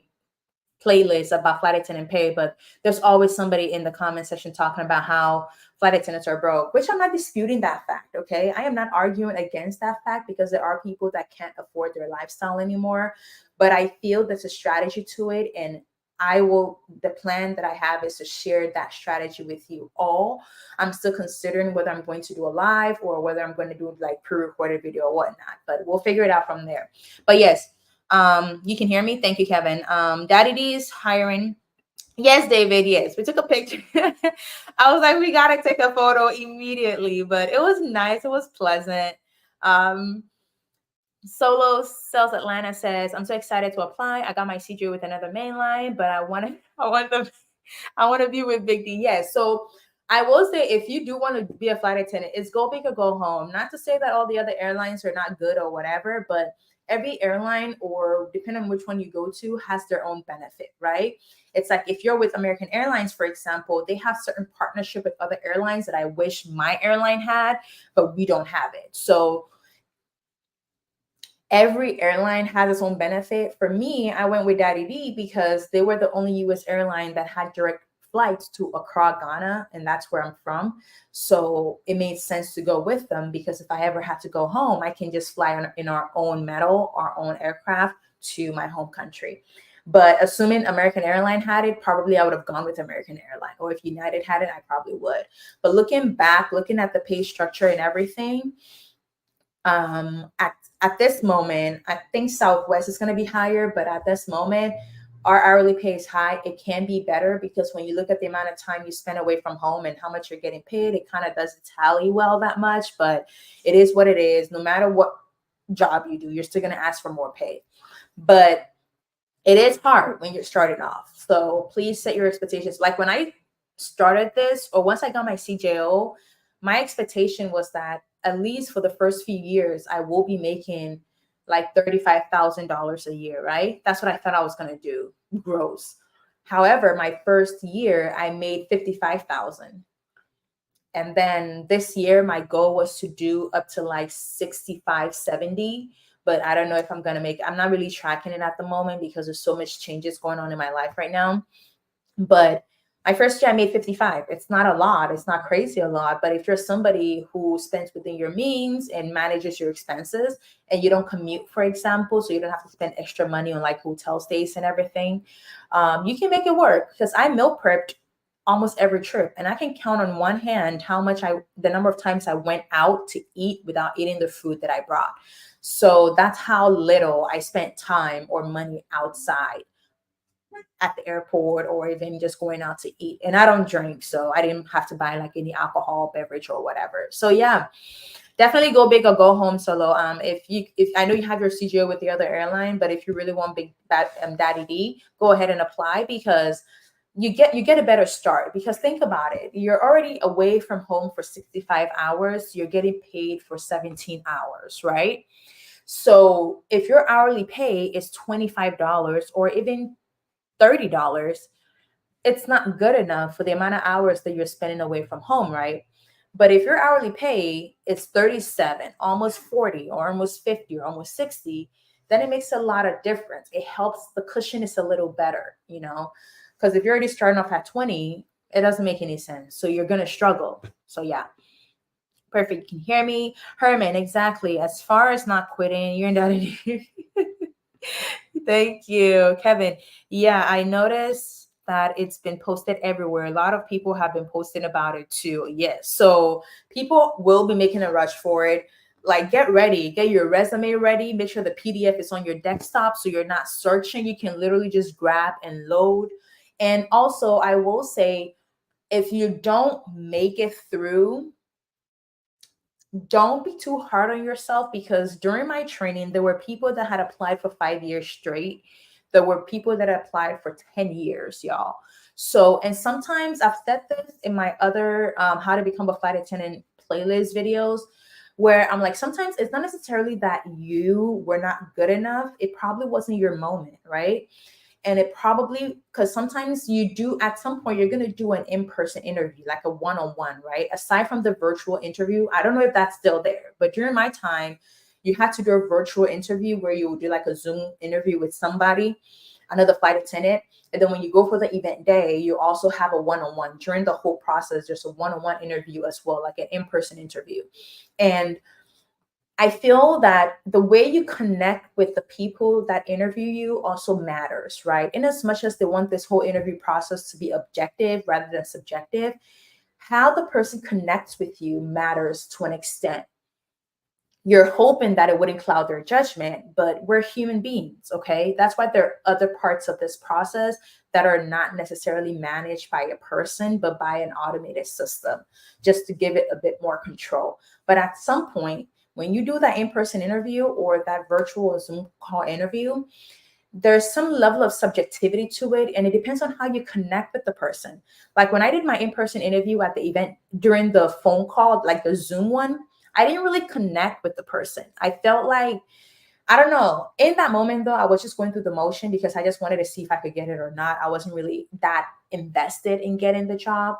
playlist about flight attendant pay, but there's always somebody in the comment section talking about how flight attendants are broke, which I'm not disputing that fact. Okay, I am not arguing against that fact, because there are people that can't afford their lifestyle anymore. But I feel there's a strategy to it, and the plan that I have is to share that strategy with you all. I'm still considering whether I'm going to do a live or whether I'm going to do like pre-recorded video or whatnot, but we'll figure it out from there. But yes, you can hear me. Thank you, Kevin. Daddy D is hiring. Yes, David. Yes, we took a picture. I was like, we gotta take a photo immediately, but it was nice. It was pleasant. Solo Sales Atlanta says, I'm so excited to apply. I got my CJ with another mainline, but I want to be with Big D. Yes. So I will say, if you do want to be a flight attendant, it's go big or go home. Not to say that all the other airlines are not good or whatever, but every airline, or depending on which one you go to, has their own benefit, right? It's like if you're with American Airlines, for example, they have certain partnership with other airlines that I wish my airline had, but we don't have it. So every airline has its own benefit. For me, I went with Daddy D because they were the only US airline that had direct flights to Accra, Ghana, and that's where I'm from. So it made sense to go with them, because if I ever had to go home, I can just fly in our own metal, our own aircraft to my home country. But assuming American Airline had it, probably I would have gone with American Airline. Or if United had it, I probably would. But looking back, looking at the pay structure and everything, at this moment, I think Southwest is going to be higher, but at this moment, our hourly pay is high. It can be better, because when you look at the amount of time you spend away from home and how much you're getting paid, it kind of doesn't tally well that much, but it is what it is. No matter what job you do, you're still going to ask for more pay. But it is hard when you're starting off. So please set your expectations. Like when I started this, or once I got my CJO, my expectation was that at least for the first few years, I will be making like $35,000 a year, right? That's what I thought I was going to do, gross. However, my first year, I made 55,000. And then this year, my goal was to do up to like 65, 70. But I don't know if I'm going to make, I'm not really tracking it at the moment, because there's so much changes going on in my life right now. But my first year I made 55. It's not a lot. It's not crazy a lot. But if you're somebody who spends within your means and manages your expenses, and you don't commute, for example, so you don't have to spend extra money on like hotel stays and everything, you can make it work. Because I meal prepped almost every trip, and I can count on one hand the number of times I went out to eat without eating the food that I brought. So that's how little I spent time or money outside at the airport, or even just going out to eat. And I don't drink, so I didn't have to buy like any alcohol beverage or whatever. So yeah, definitely go big or go home, Solo. If I know you have your CGO with the other airline, but if you really want big bad Daddy D, go ahead and apply, because you get a better start. Because think about it, you're already away from home for 65 hours, you're getting paid for 17 hours, right? So if your hourly pay is $25 or even $30, it's not good enough for the amount of hours that you're spending away from home, right? But if your hourly pay is 37, almost 40, or almost 50, or almost 60, then it makes a lot of difference. It helps, the cushion is a little better, because if you're already starting off at 20, it doesn't make any sense. So you're going to struggle. So yeah. Perfect. You can hear me. Herman, exactly. As far as not quitting, you're not. Thank you, Kevin. Yeah, I noticed that it's been posted everywhere. A lot of people have been posting about it too. Yes. So people will be making a rush for it. like get ready, get your resume ready, make sure the PDF is on your desktop so you're not searching. You can literally just grab and load. And also, I will say, if you don't make it through, don't be too hard on yourself, because during my training, there were people that had applied for 5 years straight. There were people that applied for 10 years, y'all. So, and sometimes I've said this in my other How to Become a Flight Attendant playlist videos, where I'm like, sometimes it's not necessarily that you were not good enough. It probably wasn't your moment, right? And it probably, because sometimes you do, at some point you're going to do an in-person interview, like a one-on-one, right? Aside from the virtual interview, I don't know if that's still there, but during my time you had to do a virtual interview where you would do like a Zoom interview with somebody, another flight attendant. And then when you go for the event day, you also have a one-on-one. During the whole process, there's a one-on-one interview as well, like an in-person interview. And I feel that the way you connect with the people that interview you also matters, right? In as much as they want this whole interview process to be objective rather than subjective, how the person connects with you matters to an extent. You're hoping that it wouldn't cloud their judgment, but we're human beings, okay? That's why there are other parts of this process that are not necessarily managed by a person, but by an automated system, just to give it a bit more control. But at some point, when you do that in-person interview or that virtual Zoom call interview, there's some level of subjectivity to it, and it depends on how you connect with the person. Like when I did my in-person interview at the event, during the phone call, like the Zoom one, I didn't really connect with the person. I felt like, I don't know. In that moment, though, I was just going through the motion because I just wanted to see if I could get it or not. I wasn't really that invested in getting the job.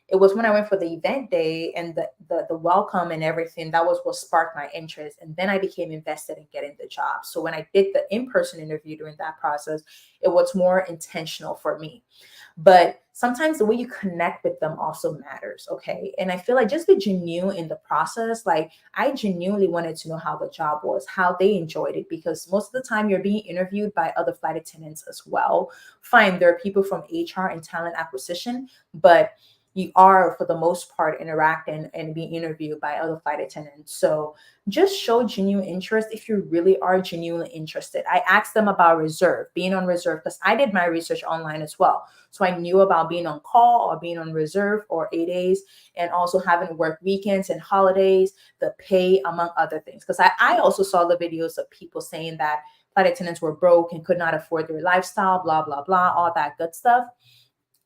It was when I went for the event day and the welcome and everything, that was what sparked my interest. And then I became invested in getting the job. So when I did the in-person interview during that process, it was more intentional for me. But sometimes the way you connect with them also matters, okay? And I feel like just be genuine in the process. Like I genuinely wanted to know how the job was, how they enjoyed it, because most of the time you're being interviewed by other flight attendants as well. Fine, there are people from HR and talent acquisition, but you are for the most part interacting and being interviewed by other flight attendants. So just show genuine interest if you really are genuinely interested. I asked them about reserve, being on reserve, because I did my research online as well. So I knew about being on call or being on reserve or 8 days, and also having to work weekends and holidays, the pay, among other things. Because I also saw the videos of people saying that flight attendants were broke and could not afford their lifestyle, blah, blah, blah, all that good stuff.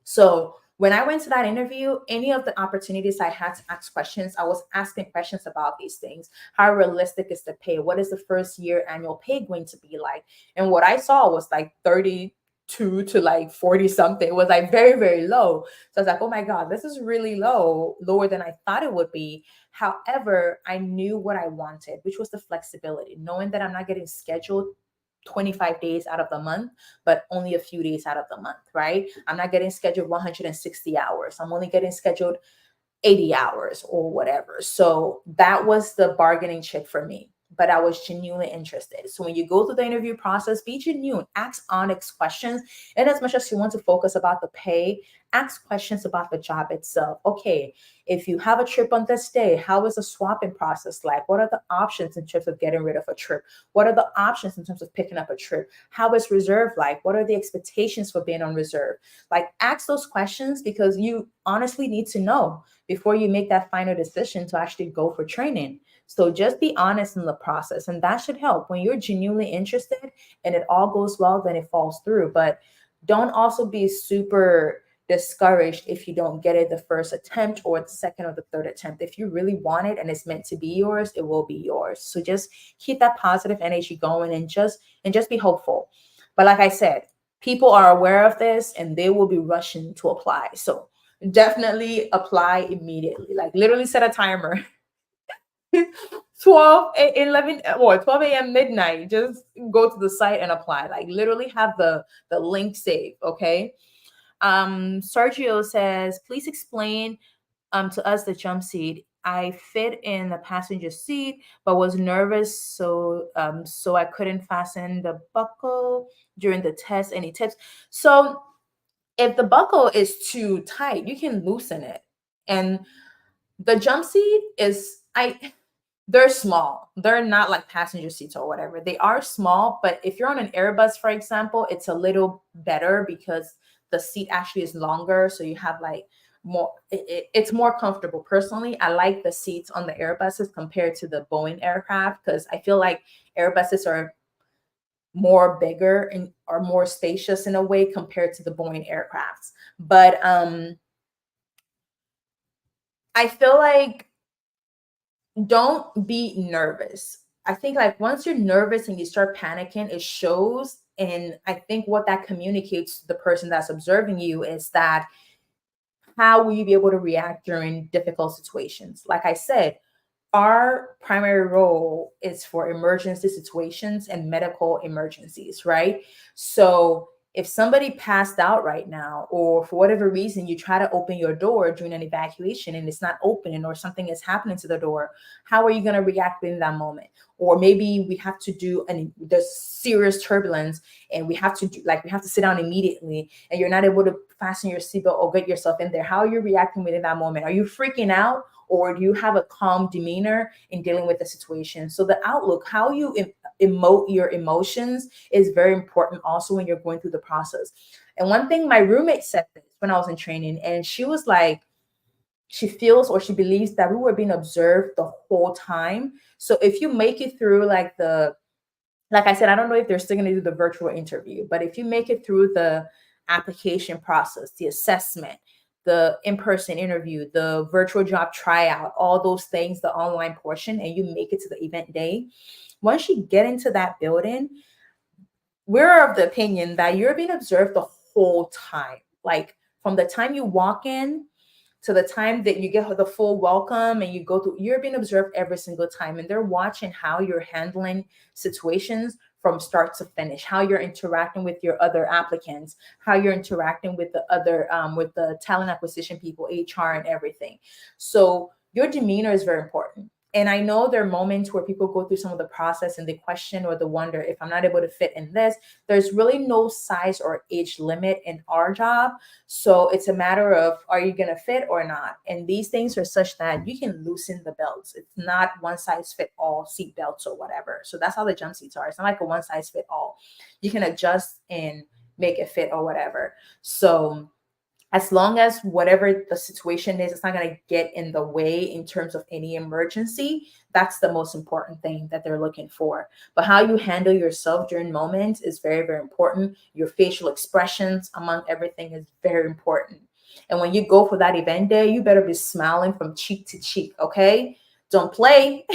So when I went to that interview, any of the opportunities I had to ask questions, I was asking questions about these things. How realistic is the pay? What is the first year annual pay going to be like? And what I saw was like 32 to like 40 something. It was like very, very low. So I was like, oh my God, this is really low, lower than I thought it would be. However, I knew what I wanted, which was the flexibility, knowing that I'm not getting scheduled 25 days out of the month, but only a few days out of the month, right? I'm not getting scheduled 160 hours. I'm only getting scheduled 80 hours or whatever. So that was the bargaining chip for me. But I was genuinely interested. So when you go through the interview process, be genuine, ask honest questions. And as much as you want to focus about the pay, ask questions about the job itself. Okay, if you have a trip on this day, how is the swapping process like? What are the options in terms of getting rid of a trip? What are the options in terms of picking up a trip? How is reserve like? What are the expectations for being on reserve? Like, ask those questions because you honestly need to know before you make that final decision to actually go for training. So just be honest in the process, and that should help. When you're genuinely interested and it all goes well, then it falls through. But don't also be super discouraged if you don't get it the first attempt or the second or the third attempt. If you really want it and it's meant to be yours, it will be yours. So just keep that positive energy going and just be hopeful. But like I said, people are aware of this and they will be rushing to apply. So definitely apply immediately. Like literally set a timer. 11 or 12 a.m. midnight. Just go to the site and apply. Like literally have the link saved. Okay. Sergio says, please explain to us the jump seat. I fit in the passenger seat, but was nervous, so I couldn't fasten the buckle during the test. Any tips? So if the buckle is too tight, you can loosen it. And the jump seat is they're small. They're not like passenger seats or whatever. They are small, but if you're on an Airbus, for example, it's a little better because the seat actually is longer. So you have like more, it's more comfortable. Personally, I like the seats on the Airbuses compared to the Boeing aircraft because I feel like Airbuses are more bigger and are more spacious in a way compared to the Boeing aircrafts. But I feel like don't be nervous. I think like once you're nervous and you start panicking, it shows. And I think what that communicates to the person that's observing you is that how will you be able to react during difficult situations? Like I said, our primary role is for emergency situations and medical emergencies, right? So if somebody passed out right now, or for whatever reason, you try to open your door during an evacuation and it's not opening, or something is happening to the door, how are you going to react in that moment? Or maybe we have to do, and there's serious turbulence and we have to do, like, we have to sit down immediately and you're not able to fasten your seatbelt or get yourself in there. How are you reacting within that moment? Are you freaking out? Or do you have a calm demeanor in dealing with the situation? So the outlook, how you emote your emotions, is very important also when you're going through the process. And one thing my roommate said this when I was in training, and she was like, she feels or she believes that we were being observed the whole time. So if you make it through like I said, I don't know if they're still going to do the virtual interview, but if you make it through the application process, the assessment, the in-person interview, the virtual job tryout, all those things, the online portion, and you make it to the event day, once you get into that building, we're of the opinion that you're being observed the whole time. Like from the time you walk in to the time that you get the full welcome and you go through, you're being observed every single time. And they're watching how you're handling situations from start to finish, how you're interacting with your other applicants, how you're interacting with the other, with the talent acquisition people, HR and everything. So your demeanor is very important. And I know there are moments where people go through some of the process and they question or they wonder, if I'm not able to fit in this, there's really no size or age limit in our job. So it's a matter of, are you going to fit or not? And these things are such that you can loosen the belts. It's not one size fit all seat belts or whatever. So that's how the jump seats are. It's not like a one size fit all. You can adjust and make it fit or whatever. So as long as whatever the situation is, it's not going to get in the way in terms of any emergency. That's the most important thing that they're looking for. But how you handle yourself during moments is very, very important. Your facial expressions among everything is very important. And when you go for that event day, you better be smiling from cheek to cheek, okay? Don't play.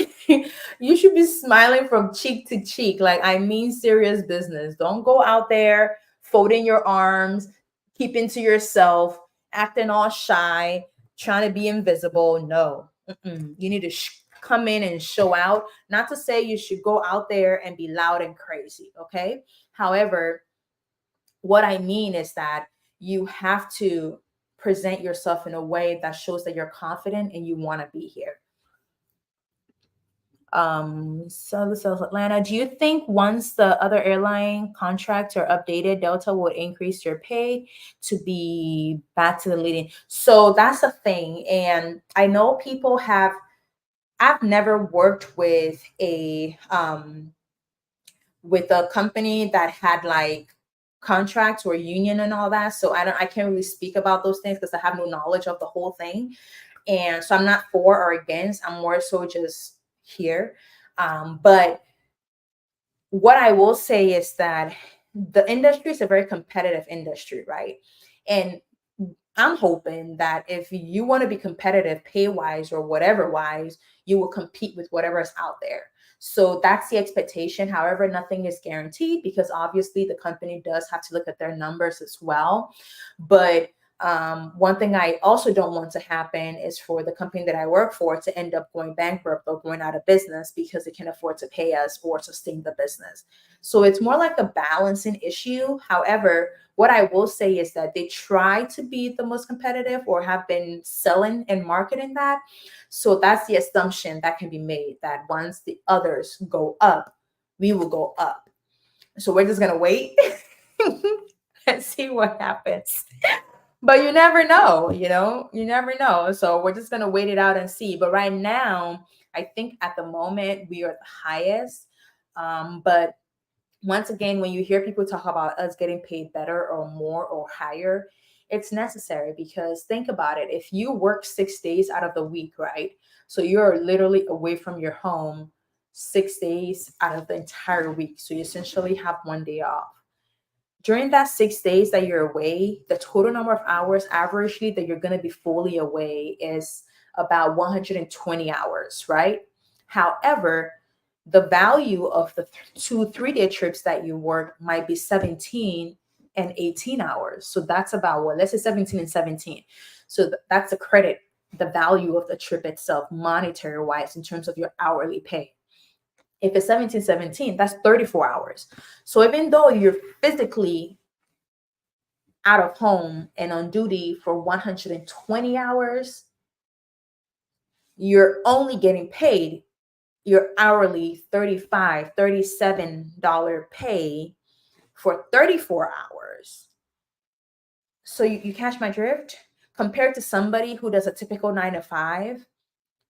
You should be smiling from cheek to cheek. Like, I mean, serious business. Don't go out there folding your arms, keeping to yourself, acting all shy, trying to be invisible. No, you need to come in and show out. Not to say you should go out there and be loud and crazy, okay? However, what I mean is that you have to present yourself in a way that shows that you're confident and you want to be here. South Atlanta, do you think once the other airline contracts are updated, Delta would increase your pay to be back to the leading? So that's the thing. And I know people have, I've never worked with a company that had like contracts or union and all that. So I can't really speak about those things because I have no knowledge of the whole thing. And so I'm not for or against, I'm more so just here. But what I will say is that the industry is a very competitive industry, right? And I'm hoping that if you want to be competitive pay wise or whatever wise, you will compete with whatever is out there. So that's the expectation. However, nothing is guaranteed because obviously the company does have to look at their numbers as well. But one thing I also don't want to happen is for the company that I work for to end up going bankrupt or going out of business because they can afford to pay us or sustain the business. So it's more like a balancing issue. However, what I will say is that they try to be the most competitive or have been selling and marketing that. So that's the assumption that can be made, that once the others go up, we will go up. So we're just going to wait and see what happens. But you never know, you never know. So we're just going to wait it out and see. But right now, I think at the moment we are the highest. But once again, when you hear people talk about us getting paid better or more or higher, it's necessary, because think about it. If you work 6 days out of the week, right? So you're literally away from your home 6 days out of the entire week. So you essentially have one day off. During that 6 days that you're away, the total number of hours averagely that you're going to be fully away is about 120 hours, right? However, the value of the 2 3 day trips that you work might be 17 and 18 hours. So that's about what, let's say 17 and 17. So that's a credit, the value of the trip itself, monetary wise, in terms of your hourly pay. If it's 17, that's 34 hours. So even though you're physically out of home and on duty for 120 hours, you're only getting paid your hourly $37 pay for 34 hours. So you catch my drift? Compared to somebody who does a typical 9 to 5,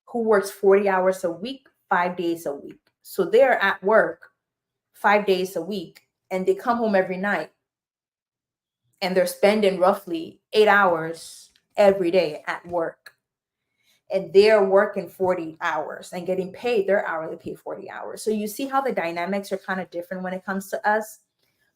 who works 40 hours a week, 5 days a week. So they're at work 5 days a week and they come home every night and they're spending roughly 8 hours every day at work. And they're working 40 hours and getting paid their hourly pay 40 hours. So you see how the dynamics are kind of different when it comes to us.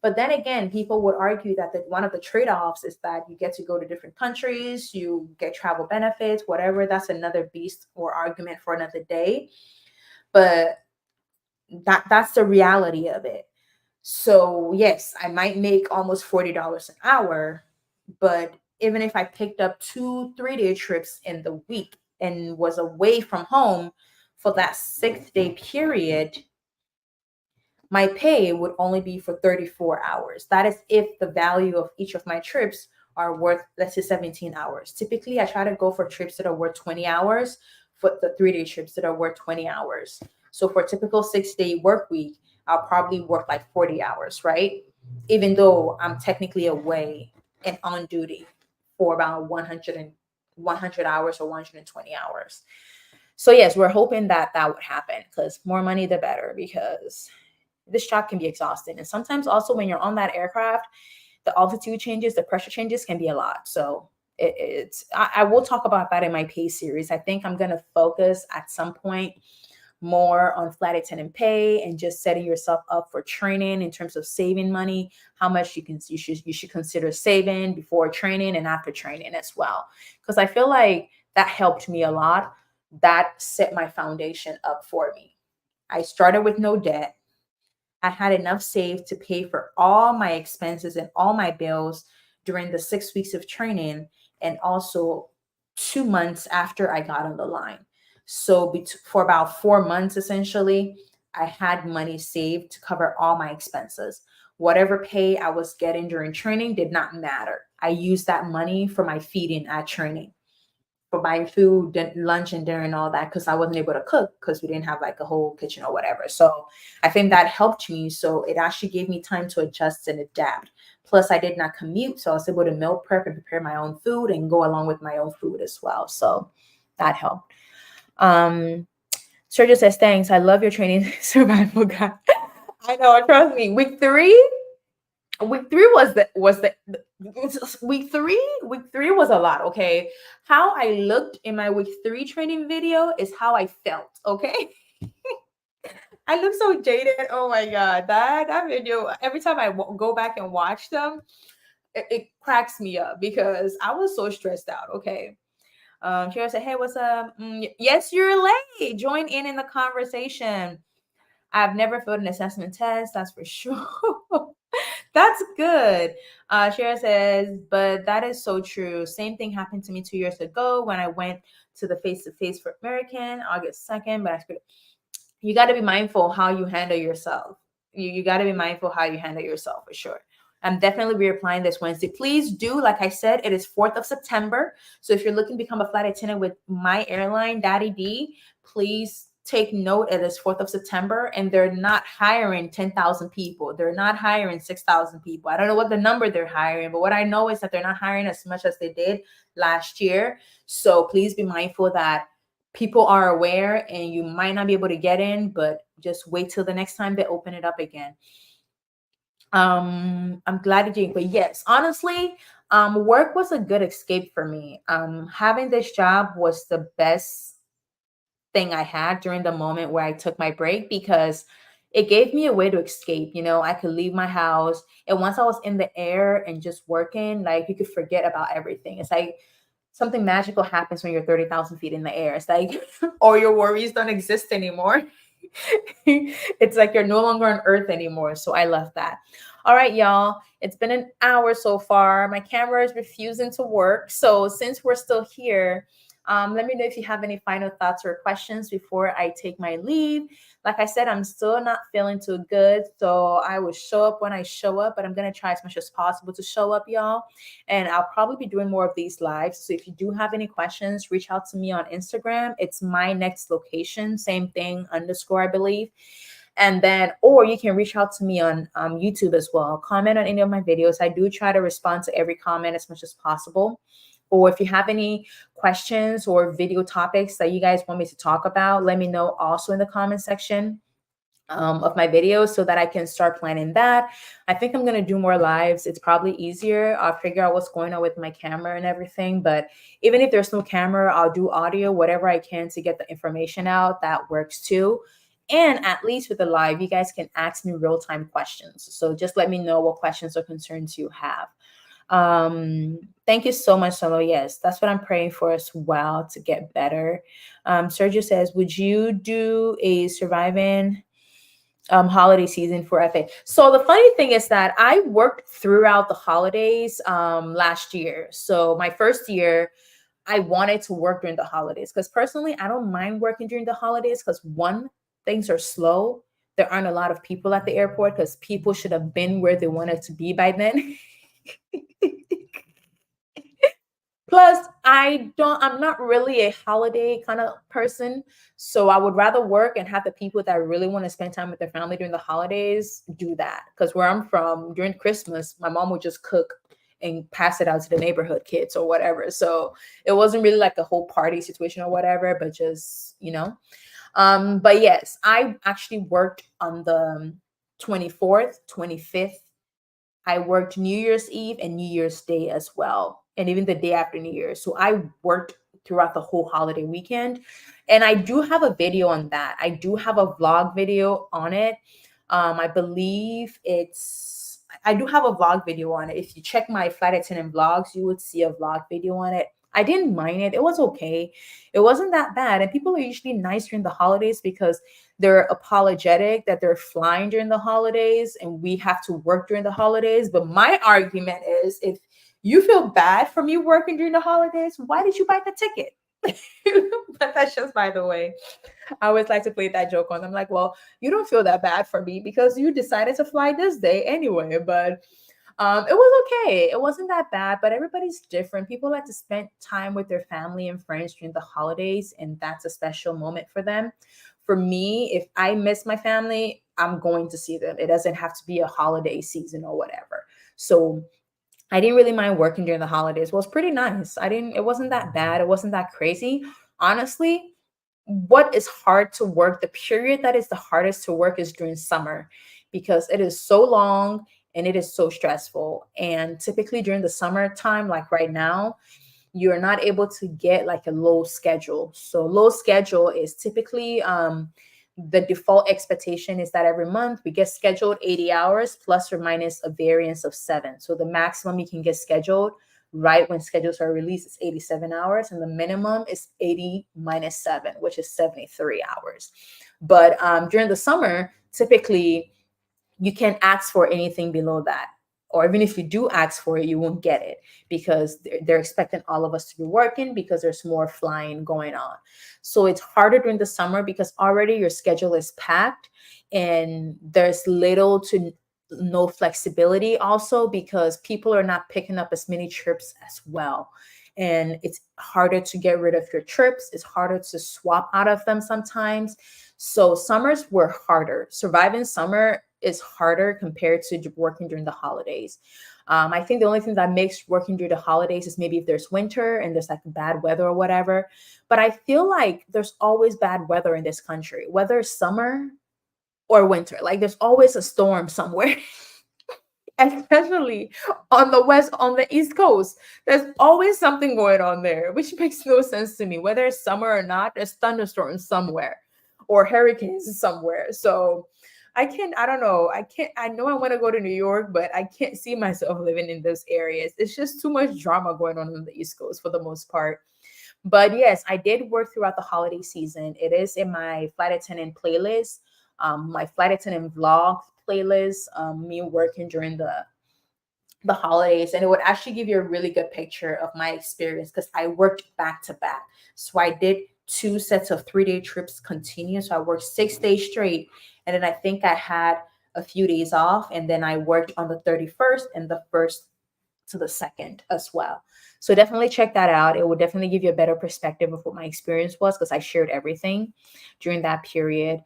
But then again, people would argue that one of the trade-offs is that you get to go to different countries, you get travel benefits, whatever. That's another beast or argument for another day. But that's the reality of it. So yes, I might make almost $40 an hour, but even if I picked up 2 3 day trips in the week and was away from home for that 6 day period, my pay would only be for 34 hours. That is if the value of each of my trips are worth, let's say, 17 hours. Typically, I try to go for trips that are worth 20 hours, for the 3 day trips that are worth 20 hours. So for a typical 6 day work week, I'll probably work like 40 hours, right? Even though I'm technically away and on duty for about 100 hours or 120 hours. So yes, we're hoping that that would happen, because more money, the better, because this job can be exhausting. And sometimes also when you're on that aircraft, the altitude changes, the pressure changes can be a lot. So I will talk about that in my pay series. I think I'm going to focus at some point more on flight attendant pay and just setting yourself up for training in terms of saving money, how much you should consider saving before training and after training as well. Because I feel like that helped me a lot. That set my foundation up for me. I started with no debt. I had enough saved to pay for all my expenses and all my bills during the 6 weeks of training, and also 2 months after I got on the line. So for about 4 months, essentially, I had money saved to cover all my expenses. Whatever pay I was getting during training did not matter. I used that money for my feeding at training, for buying food, lunch and dinner and all that, because I wasn't able to cook because we didn't have like a whole kitchen or whatever. So I think that helped me. So it actually gave me time to adjust and adapt. Plus, I did not commute, so I was able to meal prep and prepare my own food and go along with my own food as well. So that helped. Sergio says, thanks. I love your training survival guide. I know, trust me. Week three was week three was a lot. Okay, how I looked in my week 3 training video is how I felt. Okay. I look so jaded. Oh my god, that video, every time I go back and watch them, it cracks me up because I was so stressed out. Okay. Shara said, hey, what's up? Yes, you're late. Join in the conversation. I've never failed an assessment test, that's for sure. That's good. Shara says, but that is so true. Same thing happened to me 2 years ago when I went to the face-to-face for American, August 2nd, but you got to be mindful how you handle yourself. You got to be mindful how you handle yourself, for sure. I'm definitely reapplying this Wednesday. Please do, like I said, it is 4th of September. So if you're looking to become a flight attendant with my airline, Daddy D, please take note, it is 4th of September and they're not hiring 10,000 people. They're not hiring 6,000 people. I don't know what the number they're hiring, but what I know is that they're not hiring as much as they did last year. So please be mindful that people are aware and you might not be able to get in, but just wait till the next time they open it up again. I'm glad that you, but yes, honestly, work was a good escape for me. Having this job was the best thing I had during the moment where I took my break, because it gave me a way to escape. I could leave my house, and once I was in the air and just working, like, you could forget about everything. It's like something magical happens when you're 30,000 feet in the air. It's like all your worries don't exist anymore. It's like you're no longer on earth anymore. So I love that. All right, y'all. It's been an hour so far. My camera is refusing to work. So since we're still here, let me know if you have any final thoughts or questions before I take my leave. Like I said, I'm still not feeling too good. So I will show up when I show up, but I'm going to try as much as possible to show up, y'all. And I'll probably be doing more of these lives. So if you do have any questions, reach out to me on Instagram. It's my next location, same thing, _ I believe. And then, or you can reach out to me on YouTube as well. Comment on any of my videos. I do try to respond to every comment as much as possible. Or if you have any questions or video topics that you guys want me to talk about, let me know also in the comment section of my videos so that I can start planning that. I think I'm going to do more lives. It's probably easier. I'll figure out what's going on with my camera and everything. But even if there's no camera, I'll do audio, whatever I can to get the information out. That works too. And at least with the live, you guys can ask me real-time questions. So just let me know what questions or concerns you have. Thank you so much, Solo. Yes, that's what I'm praying for as well, to get better. Sergio says, would you do a surviving holiday season for FA? So the funny thing is that I worked throughout the holidays last year. So my first year, I wanted to work during the holidays because personally, I don't mind working during the holidays because one, things are slow. There aren't a lot of people at the airport because people should have been where they wanted to be by then. Plus, I'm not really a holiday kind of person. So I would rather work and have the people that really want to spend time with their family during the holidays do that. Because where I'm from, during Christmas, my mom would just cook and pass it out to the neighborhood kids or whatever. So it wasn't really like a whole party situation or whatever, but just, but yes, I actually worked on the 24th, 25th. I worked New Year's Eve and New Year's Day as well, and even the day after New Year's. So I worked throughout the whole holiday weekend. And I do have a video on that. I do have a vlog video on it. I believe I do have a vlog video on it. If you check my flight attendant vlogs, you would see a vlog video on it. I didn't mind it. It was okay. It wasn't that bad. And people are usually nice during the holidays because they're apologetic that they're flying during the holidays and we have to work during the holidays. But my argument is, if you feel bad for me working during the holidays, why did you buy the ticket? But that's just by the way. I always like to play that joke on them. Like, well, you don't feel that bad for me because you decided to fly this day anyway. But it was okay. It wasn't that bad, but everybody's different. People like to spend time with their family and friends during the holidays, and that's a special moment for them. For me, if I miss my family, I'm going to see them. It doesn't have to be a holiday season or whatever. So I didn't really mind working during the holidays. It was pretty nice. It wasn't that bad. It wasn't that crazy. Honestly, what is hard to work, the period that is the hardest to work is during summer because it is so long and it is so stressful. And typically during the summertime, like right now, you're not able to get like a low schedule. So low schedule is typically the default expectation is that every month we get scheduled 80 hours plus or minus a variance of 7. So the maximum you can get scheduled right when schedules are released is 87 hours, and the minimum is 80 minus 7, which is 73 hours. But during the summer, typically you can't ask for anything below that. Or even if you do ask for it, you won't get it because they're expecting all of us to be working because there's more flying going on. So it's harder during the summer because already your schedule is packed and there's little to no flexibility also because people are not picking up as many trips as well. and it's harder to get rid of your trips. It's harder to swap out of them sometimes. So summers were harder. Surviving summer is harder compared to working during the holidays. I think the only thing that makes working during the holidays is maybe if there's winter and there's like bad weather or whatever. But I feel like there's always bad weather in this country, whether it's summer or winter. Like there's always a storm somewhere. Especially on the East Coast. There's always something going on there, which makes no sense to me. Whether it's summer or not, there's thunderstorms somewhere or hurricanes somewhere. So I don't know. I know I want to go to New York, but I can't see myself living in those areas. It's just too much drama going on the East Coast for the most part. But yes, I did work throughout the holiday season. It is in my flight attendant playlist, my flight attendant vlog playlist, me working during the holidays, and it would actually give you a really good picture of my experience because I worked back to back. So I did 2 sets of 3-day trips continuous. So I worked 6 days straight, and then I think I had a few days off, and then I worked on the 31st and the 1st to the 2nd as well. So definitely check that out. It will definitely give you a better perspective of what my experience was because I shared everything during that period.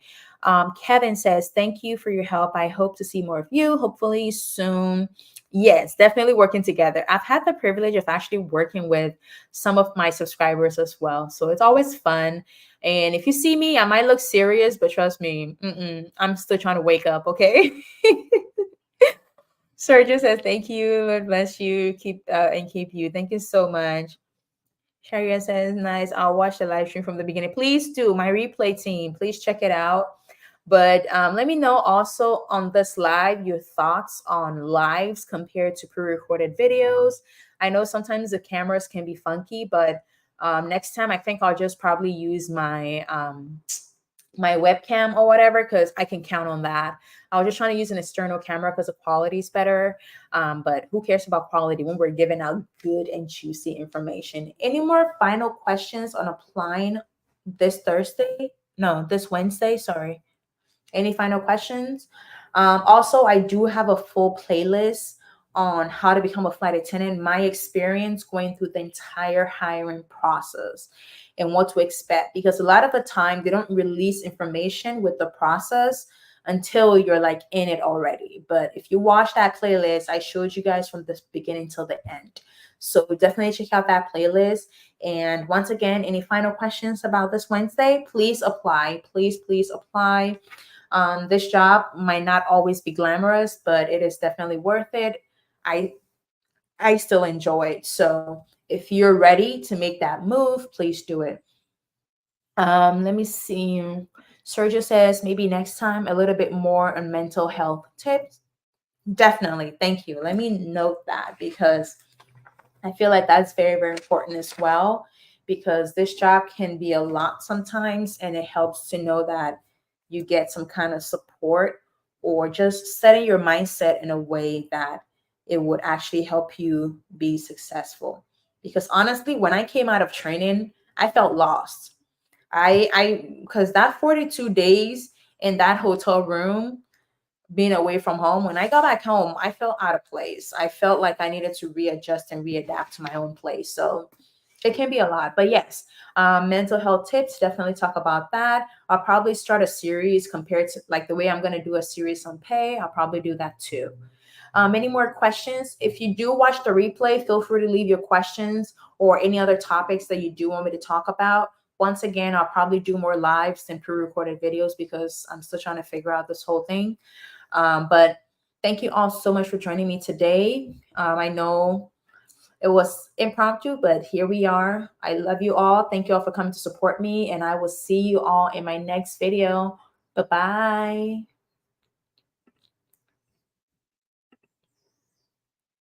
Kevin says, thank you for your help. I hope to see more of you, hopefully soon. Yes, definitely working together. I've had the privilege of actually working with some of my subscribers as well. So it's always fun. And if you see me, I might look serious, but trust me, I'm still trying to wake up, okay? Sergio says, thank you. Lord bless you. Keep you. Thank you so much. Sharia says, nice. I'll watch the live stream from the beginning. Please do. My replay team, please check it out. But let me know also on this live your thoughts on lives compared to pre-recorded videos. I know sometimes the cameras can be funky, but next time I think I'll just probably use my my webcam or whatever because I can count on that. I was just trying to use an external camera because the quality is better. But who cares about quality when we're giving out good and juicy information? Any more final questions on applying this Thursday? No, this Wednesday. Sorry. Any final questions? Also, I do have a full playlist on how to become a flight attendant, my experience going through the entire hiring process and what to expect. Because a lot of the time they don't release information with the process until you're like in it already. But if you watch that playlist, I showed you guys from the beginning till the end. So definitely check out that playlist. And once again, any final questions about this Wednesday, please apply. Please apply. This job might not always be glamorous, but it is definitely worth it. I still enjoy it. So if you're ready to make that move, please do it. Let me see. Sergio says maybe next time a little bit more on mental health tips. Definitely. Thank you. Let me note that because I feel like that's very, very important as well because this job can be a lot sometimes, and it helps to know that you get some kind of support or just setting your mindset in a way that it would actually help you be successful. Because honestly, when I came out of training, I felt lost. Because that 42 days in that hotel room, being away from home, when I got back home, I felt out of place. I felt like I needed to readjust and readapt to my own place. So it can be a lot. But yes, mental health tips, definitely talk about that. I'll probably start a series compared to like the way I'm going to do a series on pay. I'll probably do that too. Any more questions? If you do watch the replay, feel free to leave your questions or any other topics that you do want me to talk about. Once again, I'll probably do more lives than pre-recorded videos because I'm still trying to figure out this whole thing. But thank you all so much for joining me today. I know it was impromptu, but here we are. I love you all. Thank you all for coming to support me, and I will see you all in my next video. Bye-bye.